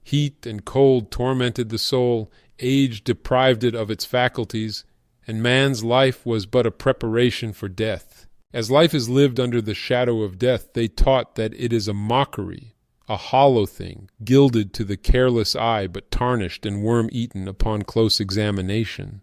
Heat and cold tormented the soul, age deprived it of its faculties, and man's life was but a preparation for death. As life is lived under the shadow of death, they taught that it is a mockery, a hollow thing, gilded to the careless eye but tarnished and worm-eaten upon close examination.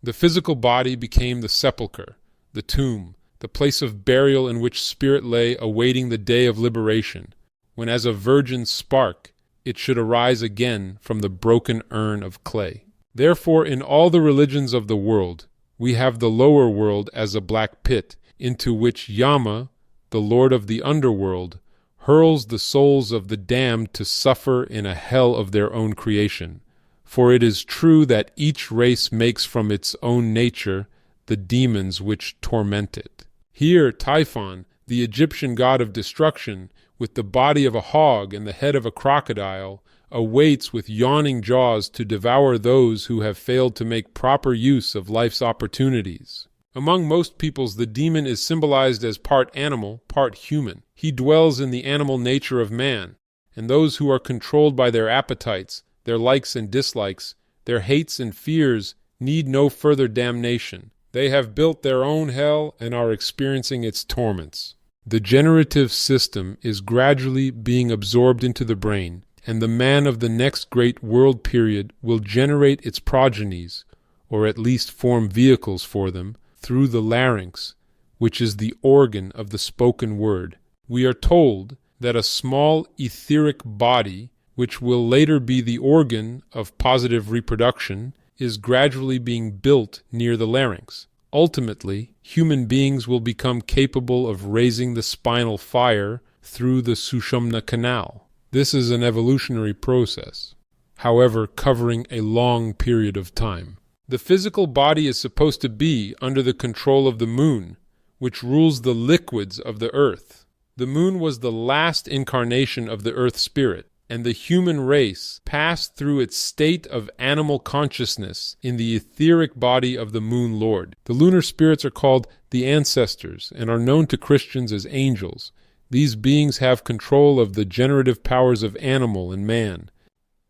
The physical body became the sepulchre, the tomb, the place of burial in which spirit lay awaiting the day of liberation, when as a virgin spark it should arise again from the broken urn of clay. Therefore, in all the religions of the world, we have the lower world as a black pit, into which Yama, the lord of the underworld, hurls the souls of the damned to suffer in a hell of their own creation. For it is true that each race makes from its own nature the demons which torment it. Here Typhon, the Egyptian god of destruction, with the body of a hog and the head of a crocodile, awaits with yawning jaws to devour those who have failed to make proper use of life's opportunities. Among most peoples, the demon is symbolized as part animal, part human. He dwells in the animal nature of man, and those who are controlled by their appetites, their likes and dislikes, their hates and fears, need no further damnation. They have built their own hell and are experiencing its torments. The generative system is gradually being absorbed into the brain, and the man of the next great world period will generate its progenies, or at least form vehicles for them, through the larynx, which is the organ of the spoken word. We are told that a small etheric body, which will later be the organ of positive reproduction, is gradually being built near the larynx. Ultimately, human beings will become capable of raising the spinal fire through the Sushumna canal. This is an evolutionary process, however, covering a long period of time. The physical body is supposed to be under the control of the moon, which rules the liquids of the earth. The moon was the last incarnation of the earth spirit, and the human race passed through its state of animal consciousness in the etheric body of the moon lord. The lunar spirits are called the ancestors and are known to Christians as angels. These beings have control of the generative powers of animal and man.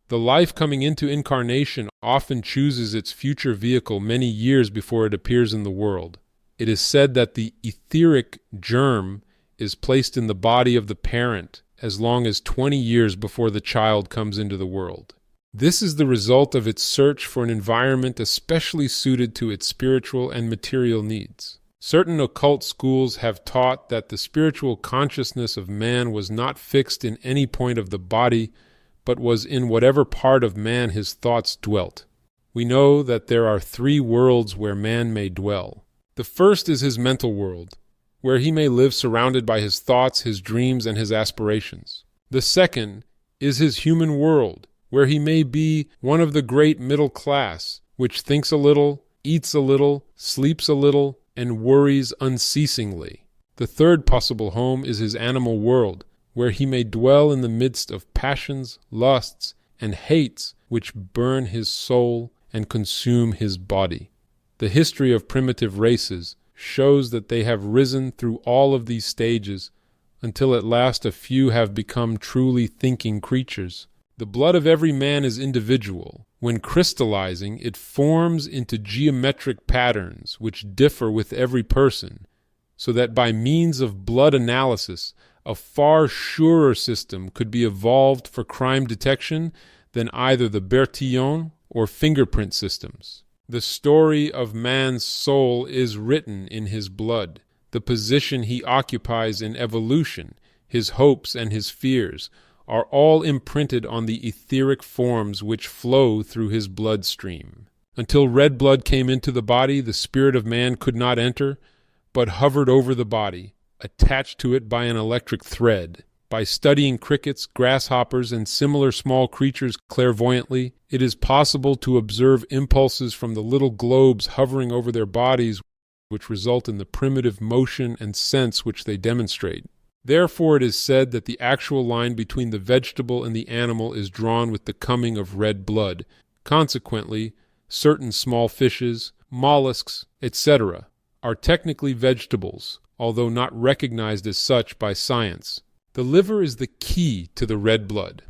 The life coming into incarnation often chooses its future vehicle many years before it appears in the world. It is said that the etheric germ is placed in the body of the parent as long as 20 years before the child comes into the world. This is the result of its search for an environment especially suited to its spiritual and material needs. Certain occult schools have taught that the spiritual consciousness of man was not fixed in any point of the body, but was in whatever part of man his thoughts dwelt. We know that there are 3 worlds where man may dwell. The first is his mental world, where he may live surrounded by his thoughts, his dreams, and his aspirations. The second is his human world, where he may be one of the great middle class, which thinks a little, eats a little, sleeps a little, and worries unceasingly. The third possible home is his animal world, where he may dwell in the midst of passions, lusts, and hates which burn his soul and consume his body. The history of primitive races shows that they have risen through all of these stages until at last a few have become truly thinking creatures. The blood of every man is individual. When crystallizing, it forms into geometric patterns which differ with every person, so that by means of blood analysis, a far surer system could be evolved for crime detection than either the Bertillon or fingerprint systems. The story of man's soul is written in his blood. The position he occupies in evolution, his hopes and his fears, are all imprinted on the etheric forms which flow through his bloodstream. Until red blood came into the body, the spirit of man could not enter, but hovered over the body, attached to it by an electric thread. By studying crickets, grasshoppers, and similar small creatures clairvoyantly, it is possible to observe impulses from the little globes hovering over their bodies, which result in the primitive motion and sense which they demonstrate. Therefore it is said that the actual line between the vegetable and the animal is drawn with the coming of red blood. Consequently, certain small fishes, mollusks, etc., are technically vegetables, although not recognized as such by science. The liver is the key to the red blood.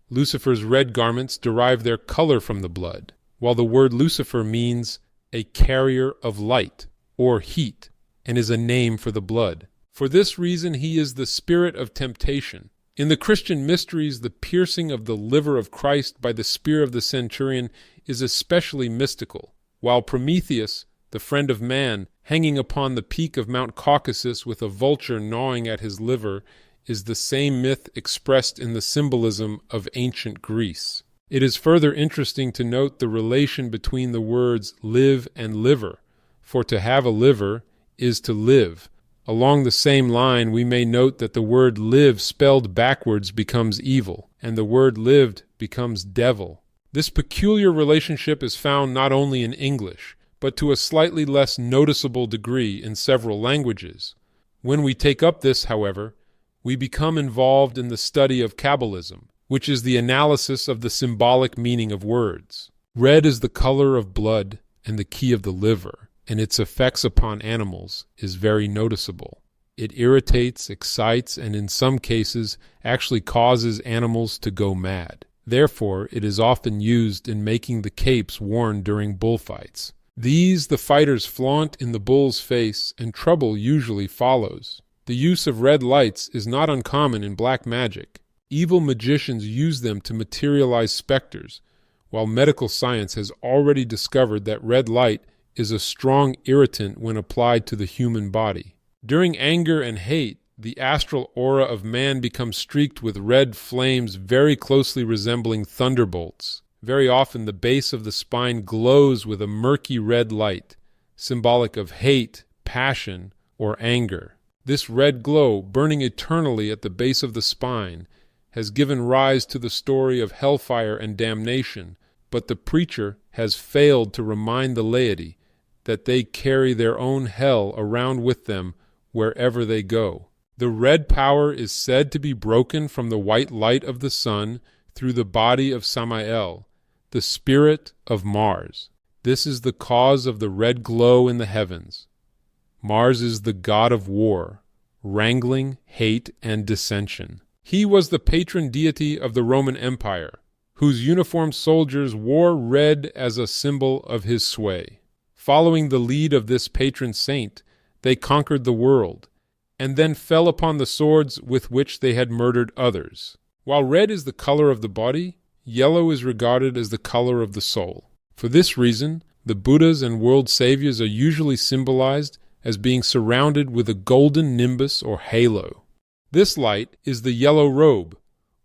Lucifer's red garments derive their color from the blood, while the word Lucifer means a carrier of light or heat, and is a name for the blood. For this reason he is the spirit of temptation. In the Christian mysteries, the piercing of the liver of Christ by the spear of the centurion is especially mystical, while Prometheus, the friend of man, hanging upon the peak of Mount Caucasus with a vulture gnawing at his liver, is the same myth expressed in the symbolism of ancient Greece. It is further interesting to note the relation between the words live and liver, for to have a liver is to live. Along the same line, we may note that the word live spelled backwards becomes evil, and the word lived becomes devil. This peculiar relationship is found not only in English, but to a slightly less noticeable degree in several languages. When we take up this, however, we become involved in the study of Kabbalism, which is the analysis of the symbolic meaning of words. Red is the color of blood and the key of the liver, and its effects upon animals is very noticeable. It irritates, excites, and in some cases actually causes animals to go mad. Therefore, it is often used in making the capes worn during bullfights. These the fighters flaunt in the bull's face, and trouble usually follows. The use of red lights is not uncommon in black magic. Evil magicians use them to materialize specters, while medical science has already discovered that red light is a strong irritant when applied to the human body. During anger and hate, the astral aura of man becomes streaked with red flames very closely resembling thunderbolts. Very often the base of the spine glows with a murky red light, symbolic of hate, passion, or anger. This red glow, burning eternally at the base of the spine, has given rise to the story of hellfire and damnation, but the preacher has failed to remind the laity that they carry their own hell around with them wherever they go. The red power is said to be broken from the white light of the sun through the body of Samael, the spirit of Mars. This is the cause of the red glow in the heavens. Mars is the god of war, wrangling, hate, and dissension. He was the patron deity of the Roman Empire, whose uniformed soldiers wore red as a symbol of his sway. Following the lead of this patron saint, they conquered the world, and then fell upon the swords with which they had murdered others. While red is the color of the body, yellow is regarded as the color of the soul. For this reason, the Buddhas and world saviors are usually symbolized as being surrounded with a golden nimbus or halo. This light is the yellow robe,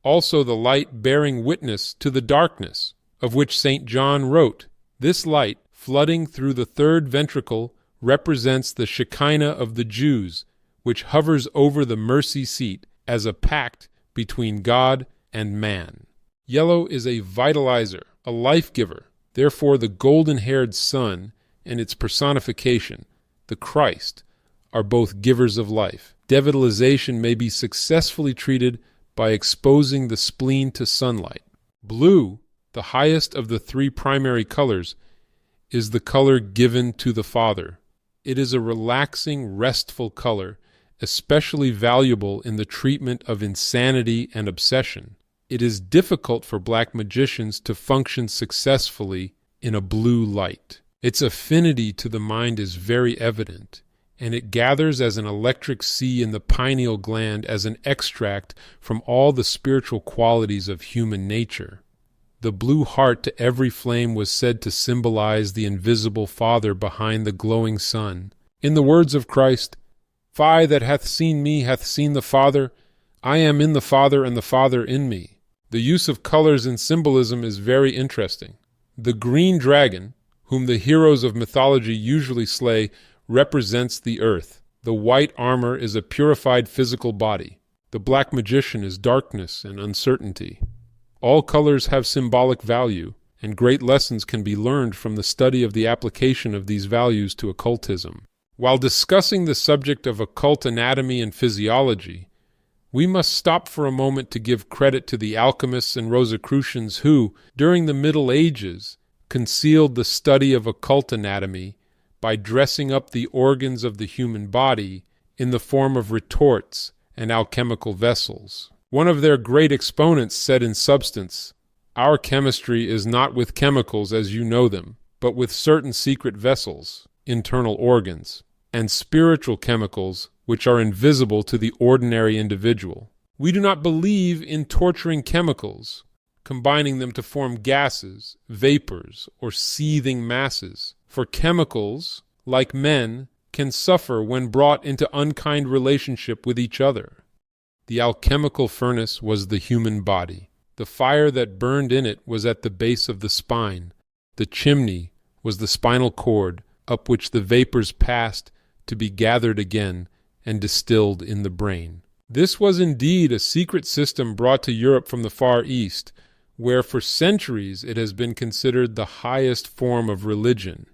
also the light bearing witness to the darkness, of which St. John wrote. This light, flooding through the third ventricle, represents the Shekinah of the Jews, which hovers over the mercy seat as a pact between God and man. Yellow is a vitalizer, a life-giver. Therefore, the golden-haired sun and its personification, the Christ, are both givers of life. Devitalization may be successfully treated by exposing the spleen to sunlight. Blue, the highest of the three primary colors, is the color given to the Father. It is a relaxing, restful color, especially valuable in the treatment of insanity and obsession. It is difficult for black magicians to function successfully in a blue light. Its affinity to the mind is very evident, and it gathers as an electric sea in the pineal gland as an extract from all the spiritual qualities of human nature. The blue heart to every flame was said to symbolize the invisible Father behind the glowing sun. In the words of Christ, "He that hath seen me hath seen the Father. I am in the Father, and the Father in me." The use of colors in symbolism is very interesting. The green dragon, whom the heroes of mythology usually slay, represents the earth. The white armor is a purified physical body. The black magician is darkness and uncertainty. All colors have symbolic value, and great lessons can be learned from the study of the application of these values to occultism. While discussing the subject of occult anatomy and physiology, we must stop for a moment to give credit to the alchemists and Rosicrucians who, during the Middle Ages, concealed the study of occult anatomy by dressing up the organs of the human body in the form of retorts and alchemical vessels. One of their great exponents said in substance, "Our chemistry is not with chemicals as you know them, but with certain secret vessels, internal organs, and spiritual chemicals which are invisible to the ordinary individual. We do not believe in torturing chemicals, combining them to form gases, vapors, or seething masses. For chemicals, like men, can suffer when brought into unkind relationship with each other." The alchemical furnace was the human body. The fire that burned in it was at the base of the spine. The chimney was the spinal cord, up which the vapors passed to be gathered again and distilled in the brain. This was indeed a secret system brought to Europe from the Far East, where for centuries it has been considered the highest form of religion.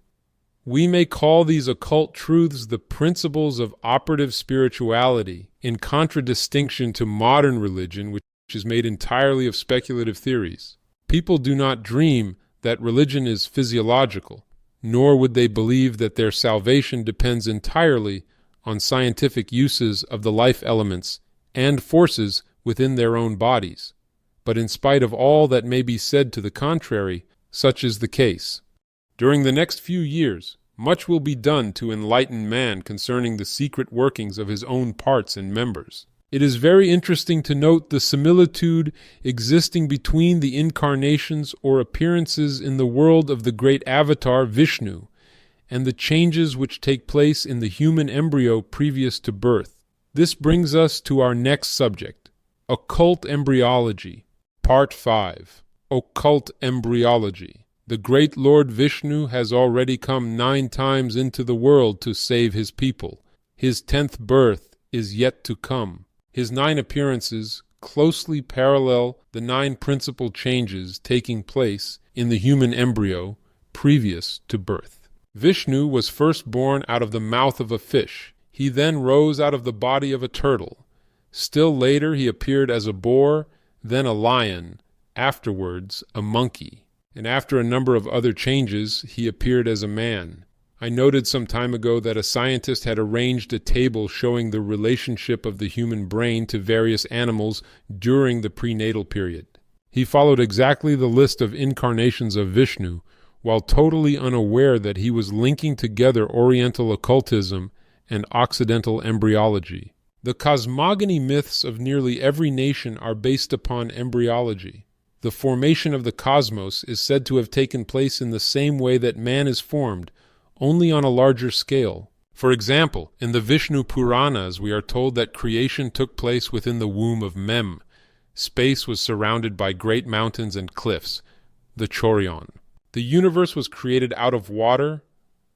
We may call these occult truths the principles of operative spirituality, in contradistinction to modern religion, which is made entirely of speculative theories. People do not dream that religion is physiological, nor would they believe that their salvation depends entirely on scientific uses of the life elements and forces within their own bodies. But in spite of all that may be said to the contrary, such is the case. During the next few years, much will be done to enlighten man concerning the secret workings of his own parts and members. It is very interesting to note the similitude existing between the incarnations or appearances in the world of the great avatar Vishnu and the changes which take place in the human embryo previous to birth. This brings us to our next subject, Occult Embryology, Part 5, Occult Embryology. The great Lord Vishnu has already come 9 times into the world to save his people. His 10th birth is yet to come. His 9 appearances closely parallel the 9 principal changes taking place in the human embryo previous to birth. Vishnu was first born out of the mouth of a fish. He then rose out of the body of a turtle. Still later he appeared as a boar, then a lion, afterwards a monkey. And after a number of other changes, he appeared as a man. I noted some time ago that a scientist had arranged a table showing the relationship of the human brain to various animals during the prenatal period. He followed exactly the list of incarnations of Vishnu, while totally unaware that he was linking together Oriental occultism and Occidental embryology. The cosmogony myths of nearly every nation are based upon embryology. The formation of the cosmos is said to have taken place in the same way that man is formed, only on a larger scale. For example, in the Vishnu Puranas we are told that creation took place within the womb of Mem. Space was surrounded by great mountains and cliffs, the Choryon. The universe was created out of water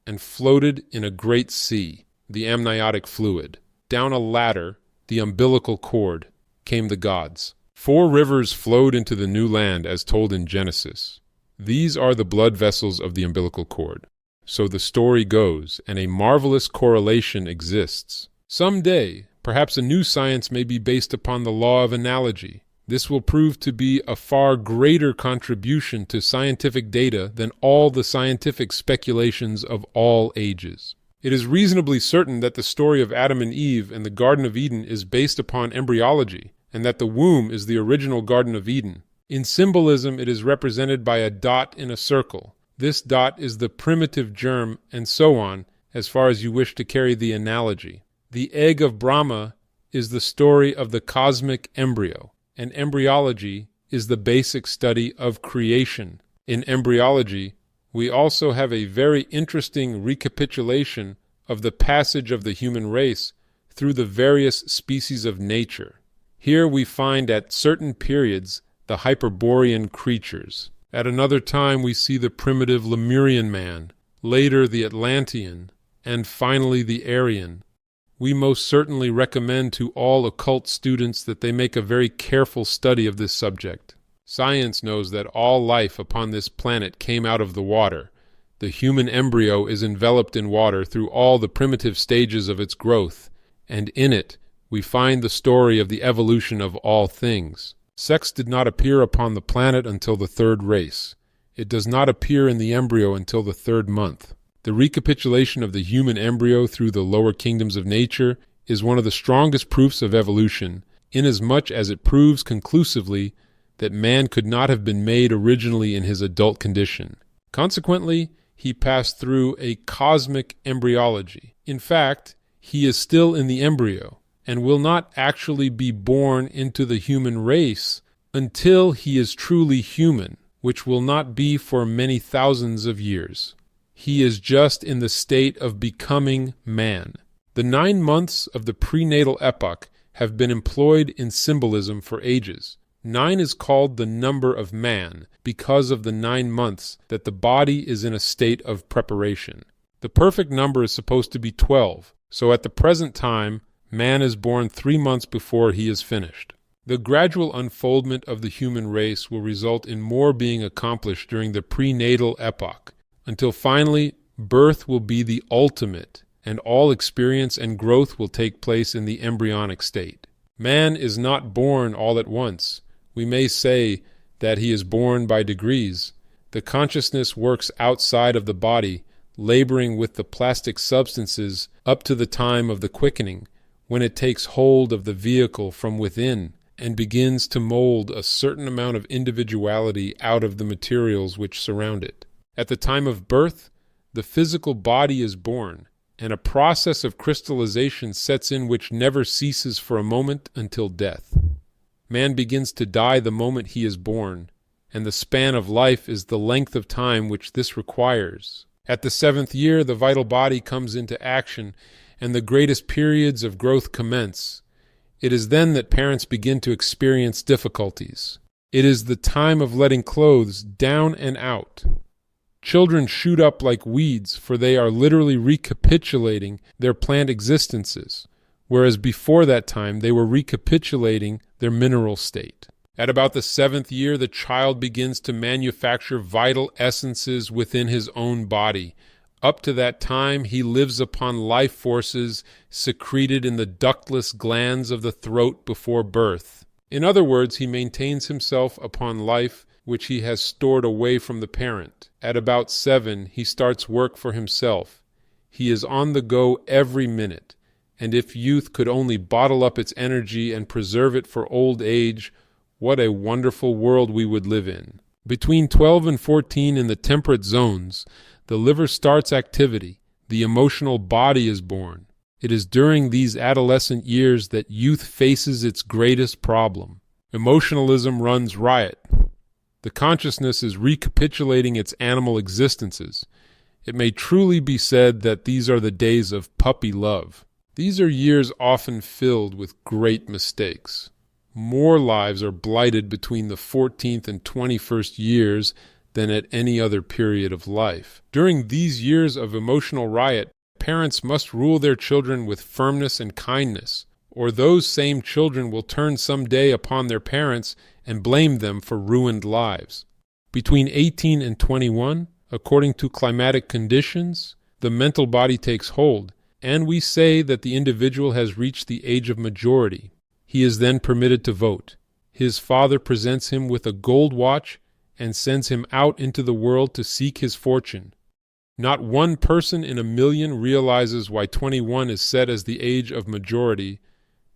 and floated in a great sea, the amniotic fluid. Down a ladder, the umbilical cord, came the gods. 4 rivers flowed into the new land as told in Genesis. These are the blood vessels of the umbilical cord. So the story goes, and a marvelous correlation exists. Someday, perhaps a new science may be based upon the law of analogy. This will prove to be a far greater contribution to scientific data than all the scientific speculations of all ages. It is reasonably certain that the story of Adam and Eve and the Garden of Eden is based upon embryology, and that the womb is the original Garden of Eden. In symbolism, it is represented by a dot in a circle. This dot is the primitive germ, and so on, as far as you wish to carry the analogy. The egg of Brahma is the story of the cosmic embryo, and embryology is the basic study of creation. In embryology, we also have a very interesting recapitulation of the passage of the human race through the various species of nature. Here we find at certain periods the Hyperborean creatures. At another time we see the primitive Lemurian man, later the Atlantean, and finally the Aryan. We most certainly recommend to all occult students that they make a very careful study of this subject. Science knows that all life upon this planet came out of the water. The human embryo is enveloped in water through all the primitive stages of its growth, and in it we find the story of the evolution of all things. Sex did not appear upon the planet until the third race. It does not appear in the embryo until the third month. The recapitulation of the human embryo through the lower kingdoms of nature is one of the strongest proofs of evolution, inasmuch as it proves conclusively that man could not have been made originally in his adult condition. Consequently, he passed through a cosmic embryology. In fact, he is still in the embryo, and will not actually be born into the human race until he is truly human, which will not be for many thousands of years. He is just in the state of becoming man. The 9 months of the prenatal epoch have been employed in symbolism for ages. 9 is called the number of man because of the 9 months that the body is in a state of preparation. The perfect number is supposed to be 12, so at the present time, man is born 3 months before he is finished. The gradual unfoldment of the human race will result in more being accomplished during the prenatal epoch, until finally birth will be the ultimate, and all experience and growth will take place in the embryonic state. Man is not born all at once. We may say that he is born by degrees. The consciousness works outside of the body, laboring with the plastic substances up to the time of the quickening, when it takes hold of the vehicle from within and begins to mold a certain amount of individuality out of the materials which surround it. At the time of birth, the physical body is born, and a process of crystallization sets in which never ceases for a moment until death. Man begins to die the moment he is born, and the span of life is the length of time which this requires. At the 7th year, the vital body comes into action, and the greatest periods of growth commence. It is then that parents begin to experience difficulties. It is the time of letting clothes down and out. Children shoot up like weeds, for they are literally recapitulating their plant existences, whereas before that time they were recapitulating their mineral state. At about the 7th year, the child begins to manufacture vital essences within his own body. Up to that time, he lives upon life forces secreted in the ductless glands of the throat before birth. In other words, he maintains himself upon life which he has stored away from the parent. At about 7, he starts work for himself. He is on the go every minute, and if youth could only bottle up its energy and preserve it for old age, what a wonderful world we would live in. Between 12 and 14 in the temperate zones, the liver starts activity. The emotional body is born. It is during these adolescent years that youth faces its greatest problem. Emotionalism runs riot. The consciousness is recapitulating its animal existences. It may truly be said that these are the days of puppy love. These are years often filled with great mistakes. More lives are blighted between the 14th and 21st years than at any other period of life. During these years of emotional riot, parents must rule their children with firmness and kindness, or those same children will turn some day upon their parents and blame them for ruined lives. Between 18 and 21, according to climatic conditions, the mental body takes hold, and we say that the individual has reached the age of majority. He is then permitted to vote. His father presents him with a gold watch and sends him out into the world to seek his fortune. Not one person in a million realizes why 21 is set as the age of majority,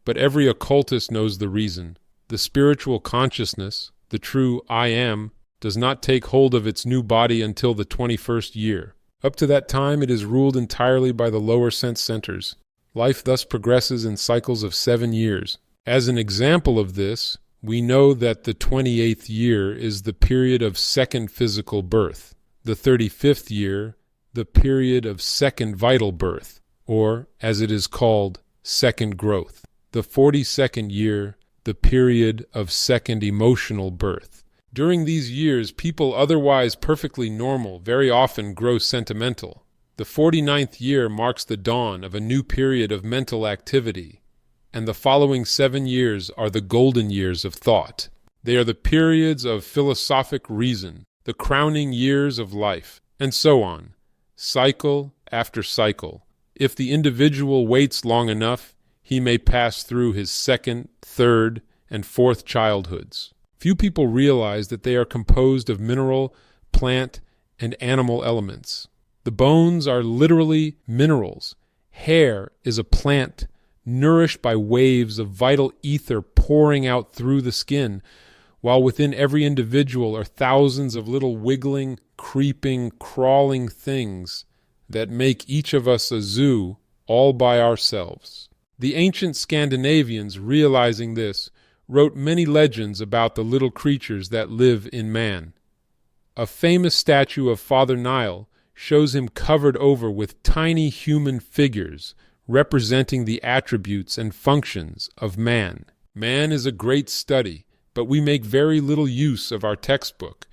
but every occultist knows the reason. The spiritual consciousness, the true I Am, does not take hold of its new body until the 21st year. Up to that time it is ruled entirely by the lower sense centers. Life thus progresses in cycles of 7 years. As an example of this, we know that the 28th year is the period of second physical birth, the 35th year, the period of second vital birth, or, as it is called, second growth, the 42nd year, the period of second emotional birth. During these years, people otherwise perfectly normal very often grow sentimental. The 49th year marks the dawn of a new period of mental activity, and the following 7 years are the golden years of thought. They are the periods of philosophic reason, the crowning years of life, and so on, cycle after cycle. If the individual waits long enough, he may pass through his second, third, and fourth childhoods. Few people realize that they are composed of mineral, plant, and animal elements. The bones are literally minerals. Hair is a plant nourished by waves of vital ether pouring out through the skin, while within every individual are thousands of little wiggling, creeping, crawling things that make each of us a zoo all by ourselves. The ancient Scandinavians, realizing this, wrote many legends about the little creatures that live in man. A famous statue of Father Nile shows him covered over with tiny human figures representing the attributes and functions of man. Man is a great study, but we make very little use of our textbook.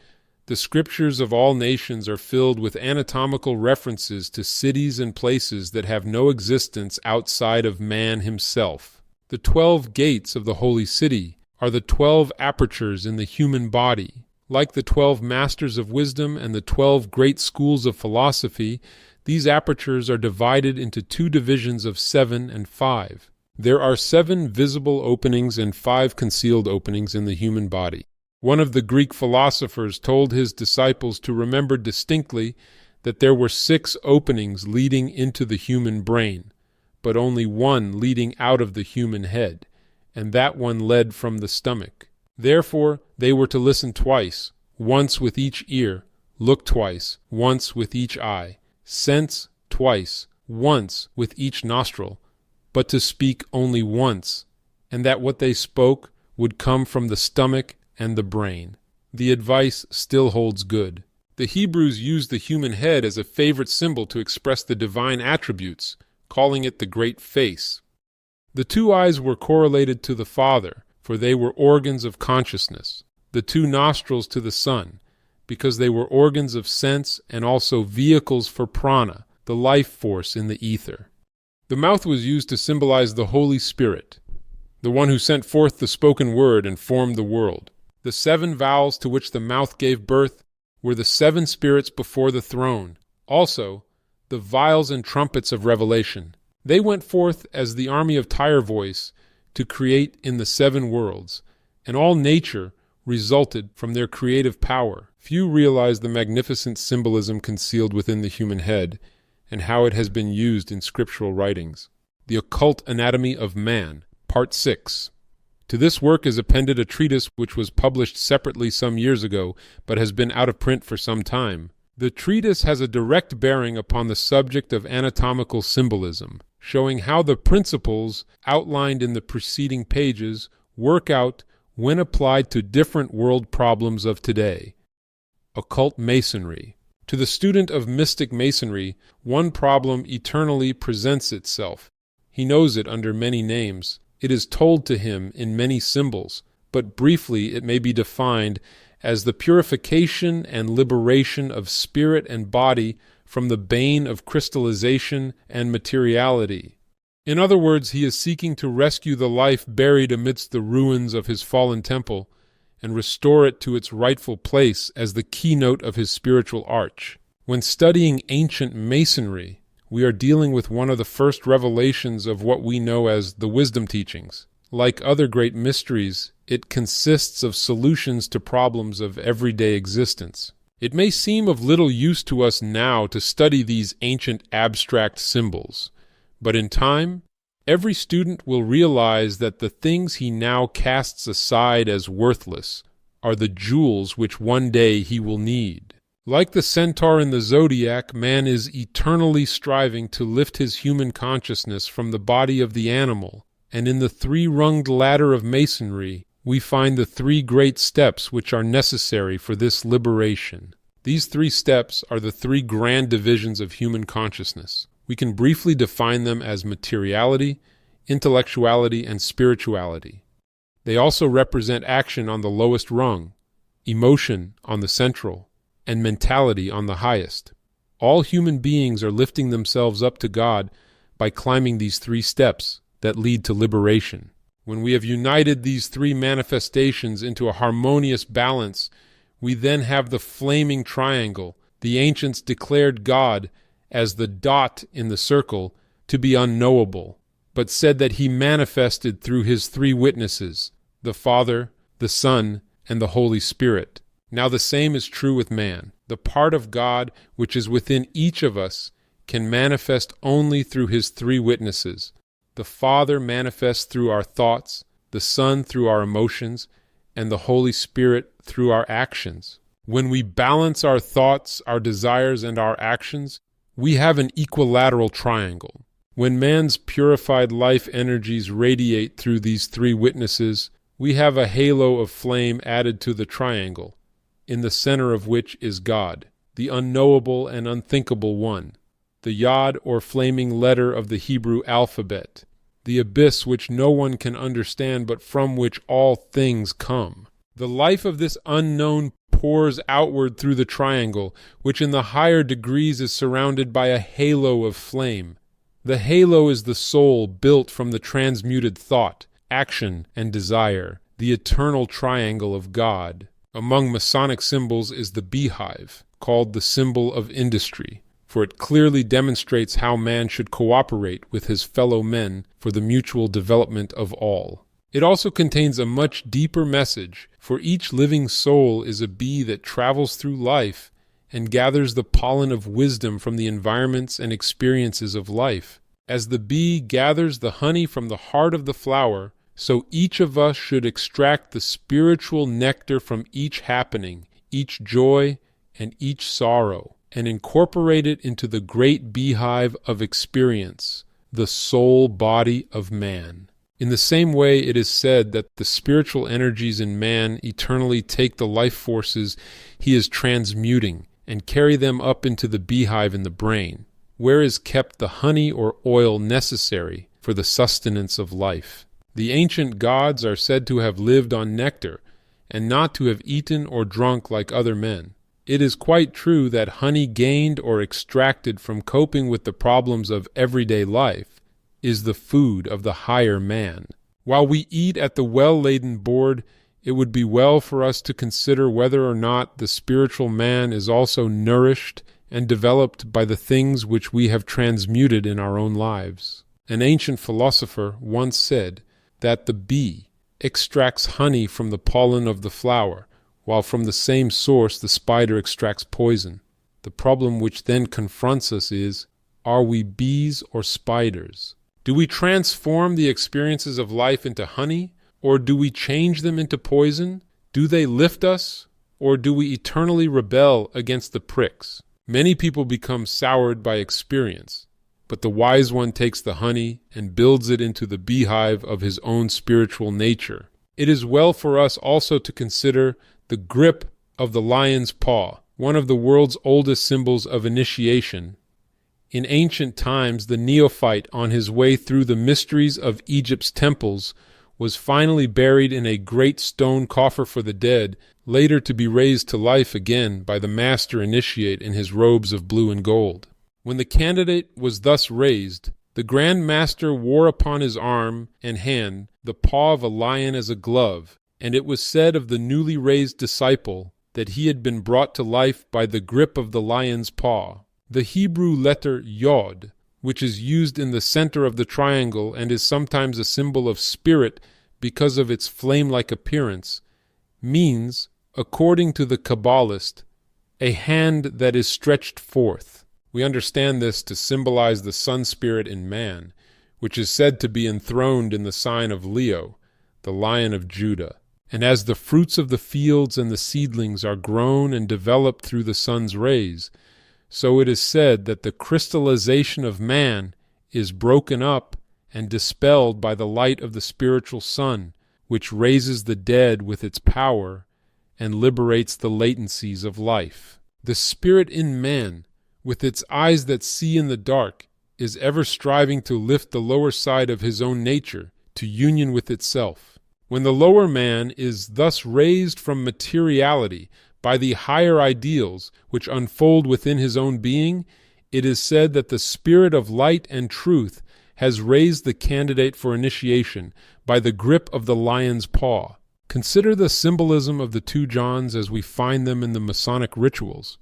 The scriptures of all nations are filled with anatomical references to cities and places that have no existence outside of man himself. The 12 gates of the holy city are the 12 apertures in the human body. Like the 12 masters of wisdom and the 12 great schools of philosophy, these apertures are divided into 2 divisions of 7 and 5. There are 7 visible openings and 5 concealed openings in the human body. One of the Greek philosophers told his disciples to remember distinctly that there were 6 openings leading into the human brain, but only 1 leading out of the human head, and that one led from the stomach. Therefore, they were to listen twice, once with each ear, look twice, once with each eye, sense twice, once with each nostril, but to speak only once, and that what they spoke would come from the stomach and the brain. The advice still holds good. The Hebrews used the human head as a favorite symbol to express the divine attributes, calling it the great face. The 2 eyes were correlated to the Father, for they were organs of consciousness. The 2 nostrils to the Son, because they were organs of sense and also vehicles for prana, the life force in the ether. The mouth was used to symbolize the Holy Spirit, the one who sent forth the spoken word and formed the world. The 7 vowels to which the mouth gave birth were the 7 spirits before the throne, also the viols and trumpets of revelation. They went forth as the army of Tyre voice to create in the 7 worlds, and all nature resulted from their creative power. Few realize the magnificent symbolism concealed within the human head and how it has been used in scriptural writings. The Occult Anatomy of Man, Part 6. To this work is appended a treatise which was published separately some years ago, but has been out of print for some time. The treatise has a direct bearing upon the subject of anatomical symbolism, showing how the principles outlined in the preceding pages work out when applied to different world problems of today. Occult Masonry. To the student of mystic masonry, one problem eternally presents itself. He knows it under many names. It is told to him in many symbols, but briefly it may be defined as the purification and liberation of spirit and body from the bane of crystallization and materiality. In other words, he is seeking to rescue the life buried amidst the ruins of his fallen temple and restore it to its rightful place as the keynote of his spiritual arch. When studying ancient masonry, we are dealing with one of the first revelations of what we know as the wisdom teachings. Like other great mysteries, it consists of solutions to problems of everyday existence. It may seem of little use to us now to study these ancient abstract symbols, but in time, every student will realize that the things he now casts aside as worthless are the jewels which one day he will need. Like the centaur in the zodiac, man is eternally striving to lift his human consciousness from the body of the animal, and in the 3-runged ladder of masonry, we find the 3 great steps which are necessary for this liberation. These 3 steps are the 3 grand divisions of human consciousness. We can briefly define them as materiality, intellectuality, and spirituality. They also represent action on the lowest rung, emotion on the central, and mentality on the highest. All human beings are lifting themselves up to God by climbing these 3 steps that lead to liberation. When we have united these 3 manifestations into a harmonious balance, we then have the flaming triangle. The ancients declared God as the dot in the circle to be unknowable, but said that he manifested through his 3 witnesses, the Father, the Son, and the Holy Spirit. Now the same is true with man. The part of God which is within each of us can manifest only through his 3 witnesses. The Father manifests through our thoughts, the Son through our emotions, and the Holy Spirit through our actions. When we balance our thoughts, our desires, and our actions, we have an equilateral triangle. When man's purified life energies radiate through these 3 witnesses, we have a halo of flame added to the triangle, in the center of which is God, the unknowable and unthinkable one, the Yod or flaming letter of the Hebrew alphabet, the abyss which no one can understand but from which all things come. The life of this unknown pours outward through the triangle, which in the higher degrees is surrounded by a halo of flame. The halo is the soul built from the transmuted thought, action, and desire, the eternal triangle of God. Among Masonic symbols is the beehive, called the symbol of industry, for it clearly demonstrates how man should cooperate with his fellow men for the mutual development of all. It also contains a much deeper message, for each living soul is a bee that travels through life and gathers the pollen of wisdom from the environments and experiences of life. As the bee gathers the honey from the heart of the flower, so each of us should extract the spiritual nectar from each happening, each joy, and each sorrow, and incorporate it into the great beehive of experience, the soul body of man. In the same way, it is said that the spiritual energies in man eternally take the life forces he is transmuting and carry them up into the beehive in the brain, where is kept the honey or oil necessary for the sustenance of life. The ancient gods are said to have lived on nectar, and not to have eaten or drunk like other men. It is quite true that honey gained or extracted from coping with the problems of everyday life is the food of the higher man. While we eat at the well-laden board, it would be well for us to consider whether or not the spiritual man is also nourished and developed by the things which we have transmuted in our own lives. An ancient philosopher once said that the bee extracts honey from the pollen of the flower, while from the same source the spider extracts poison. The problem which then confronts us is, are we bees or spiders? Do we transform the experiences of life into honey, or do we change them into poison? Do they lift us, or do we eternally rebel against the pricks? Many people become soured by experience, but the wise one takes the honey and builds it into the beehive of his own spiritual nature. It is well for us also to consider the grip of the lion's paw, one of the world's oldest symbols of initiation. In ancient times, the neophyte on his way through the mysteries of Egypt's temples was finally buried in a great stone coffer for the dead, later to be raised to life again by the master initiate in his robes of blue and gold. When the candidate was thus raised, the Grand Master wore upon his arm and hand the paw of a lion as a glove, and it was said of the newly raised disciple that he had been brought to life by the grip of the lion's paw. The Hebrew letter Yod, which is used in the center of the triangle and is sometimes a symbol of spirit because of its flame-like appearance, means, according to the Kabbalist, a hand that is stretched forth. We understand this to symbolize the sun spirit in man, which is said to be enthroned in the sign of Leo, the Lion of Judah. And as the fruits of the fields and the seedlings are grown and developed through the sun's rays, so it is said that the crystallization of man is broken up and dispelled by the light of the spiritual sun, which raises the dead with its power and liberates the latencies of life. The spirit in man, with its eyes that see in the dark, is ever striving to lift the lower side of his own nature to union with itself. When the lower man is thus raised from materiality By the higher ideals which unfold within his own being, it is said that the spirit of light and truth has raised the candidate for initiation by the grip of the lion's paw. Consider the symbolism of the two Johns as we find them in the Masonic rituals.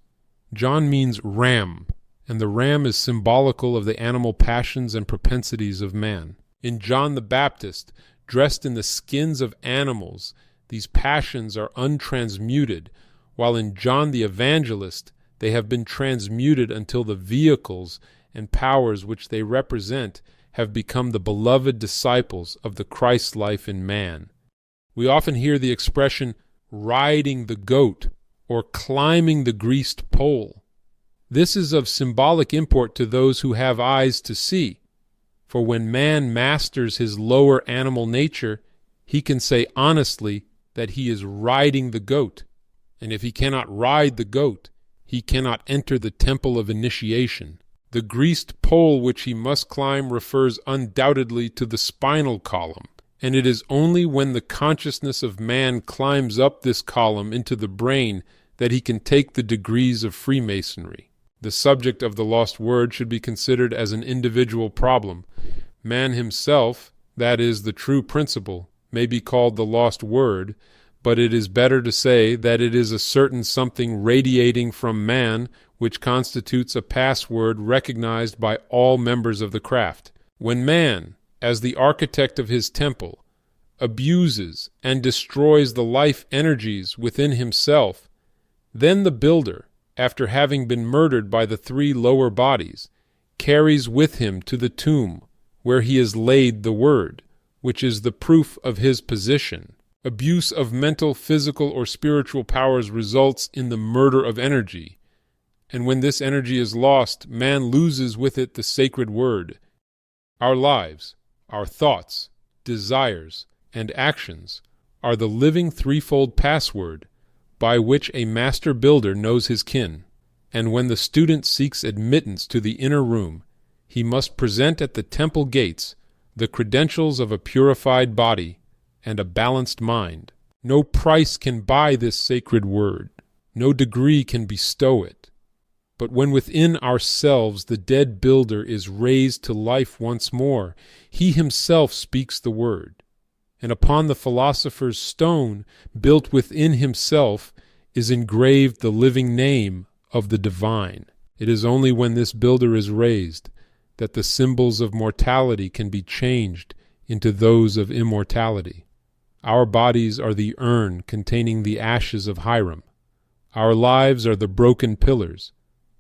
John means ram, and the ram is symbolical of the animal passions and propensities of man. In John the Baptist, dressed in the skins of animals, these passions are untransmuted, while in John the Evangelist they have been transmuted until the vehicles and powers which they represent have become the beloved disciples of the Christ life in man. We often hear the expression riding the goat or climbing the greased pole. This is of symbolic import to those who have eyes to see, for when man masters his lower animal nature, he can say honestly that he is riding the goat, and if he cannot ride the goat, he cannot enter the temple of initiation. The greased pole which he must climb refers undoubtedly to the spinal column, and it is only when the consciousness of man climbs up this column into the brain that he can take the degrees of Freemasonry. The subject of the lost word should be considered as an individual problem. Man himself, that is, the true principle, may be called the lost word, but it is better to say that it is a certain something radiating from man which constitutes a password recognized by all members of the craft. When man, as the architect of his temple, abuses and destroys the life energies within himself, then the builder, after having been murdered by the three lower bodies, carries with him to the tomb where he has laid the word, which is the proof of his position. Abuse of mental, physical, or spiritual powers results in the murder of energy, and when this energy is lost, man loses with it the sacred word. Our lives, our thoughts, desires, and actions are the living threefold password by which a master builder knows his kin, and when the student seeks admittance to the inner room, he must present at the temple gates the credentials of a purified body and a balanced mind. No price can buy this sacred word, no degree can bestow it. But when within ourselves the dead builder is raised to life once more, he himself speaks the word, and upon the philosopher's stone, built within himself, is engraved the living name of the divine. It is only when this builder is raised that the symbols of mortality can be changed into those of immortality. Our bodies are the urn containing the ashes of Hiram. Our lives are the broken pillars.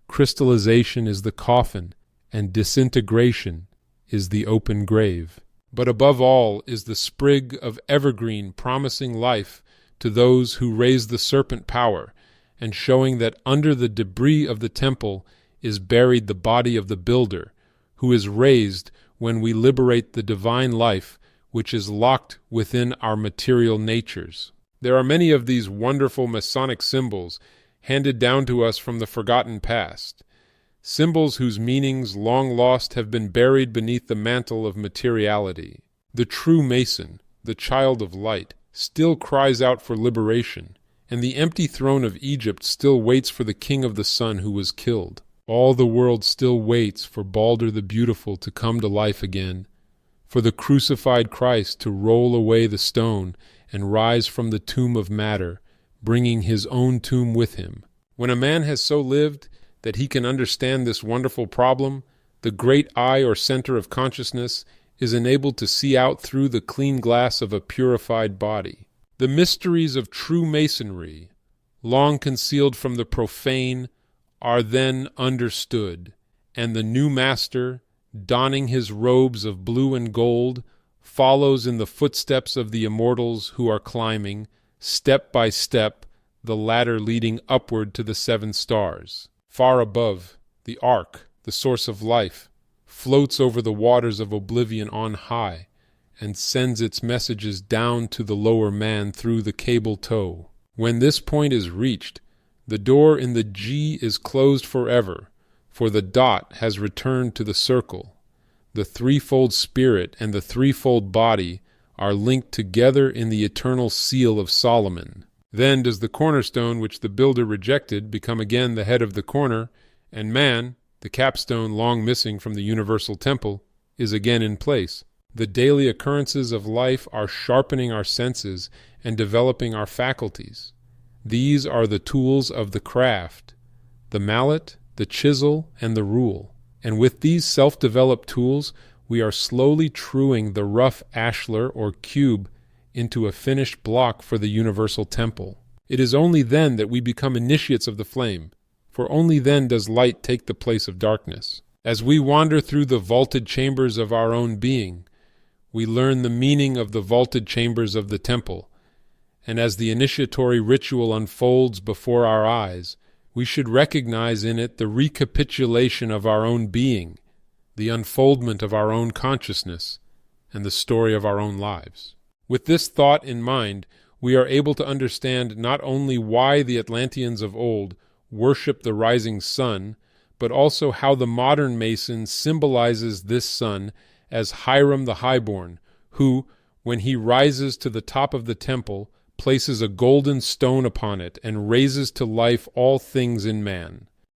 Crystallization is the coffin, and disintegration is the open grave. But above all is the sprig of evergreen promising life to those who raise the serpent power, and showing that under the debris of the temple is buried the body of the builder, who is raised when we liberate the divine life which is locked within our material natures. There are many of these wonderful Masonic symbols handed down to us from the forgotten past, symbols whose meanings long lost have been buried beneath the mantle of materiality. The true Mason, the child of light, still cries out for liberation, and the empty throne of Egypt still waits for the king of the sun who was killed. All the world still waits for Balder the Beautiful to come to life again, for the crucified Christ to roll away the stone and rise from the tomb of matter, bringing his own tomb with him. When a man has so lived that he can understand this wonderful problem, the great eye or center of consciousness is enabled to see out through the clean glass of a purified body. The mysteries of true Masonry, long concealed from the profane, are then understood, and the new master, donning his robes of blue and gold, follows in the footsteps of the immortals who are climbing, step by step, the ladder leading upward to the 7 stars. Far above, the ark, the source of life, floats over the waters of oblivion on high, and sends its messages down to the lower man through the cable tow. When this point is reached, the door in the G is closed forever, for the dot has returned to the circle. The threefold spirit and the threefold body are linked together in the eternal seal of Solomon. Then does the cornerstone which the builder rejected become again the head of the corner, and man, the capstone long missing from the universal temple, is again in place. The daily occurrences of life are sharpening our senses and developing our faculties. These are the tools of the craft, the mallet, the chisel, and the rule. And with these self-developed tools, we are slowly truing the rough ashlar or cube into a finished block for the universal temple. It is only then that we become initiates of the flame, for only then does light take the place of darkness. As we wander through the vaulted chambers of our own being, we learn the meaning of the vaulted chambers of the temple, and as the initiatory ritual unfolds before our eyes, we should recognize in it the recapitulation of our own being, the unfoldment of our own consciousness, and the story of our own lives. With this thought in mind, we are able to understand not only why the Atlanteans of old worship the rising sun, but also how the modern Mason symbolizes this sun as Hiram the Highborn, who, when he rises to the top of the temple, places a golden stone upon it and raises to life all things in man.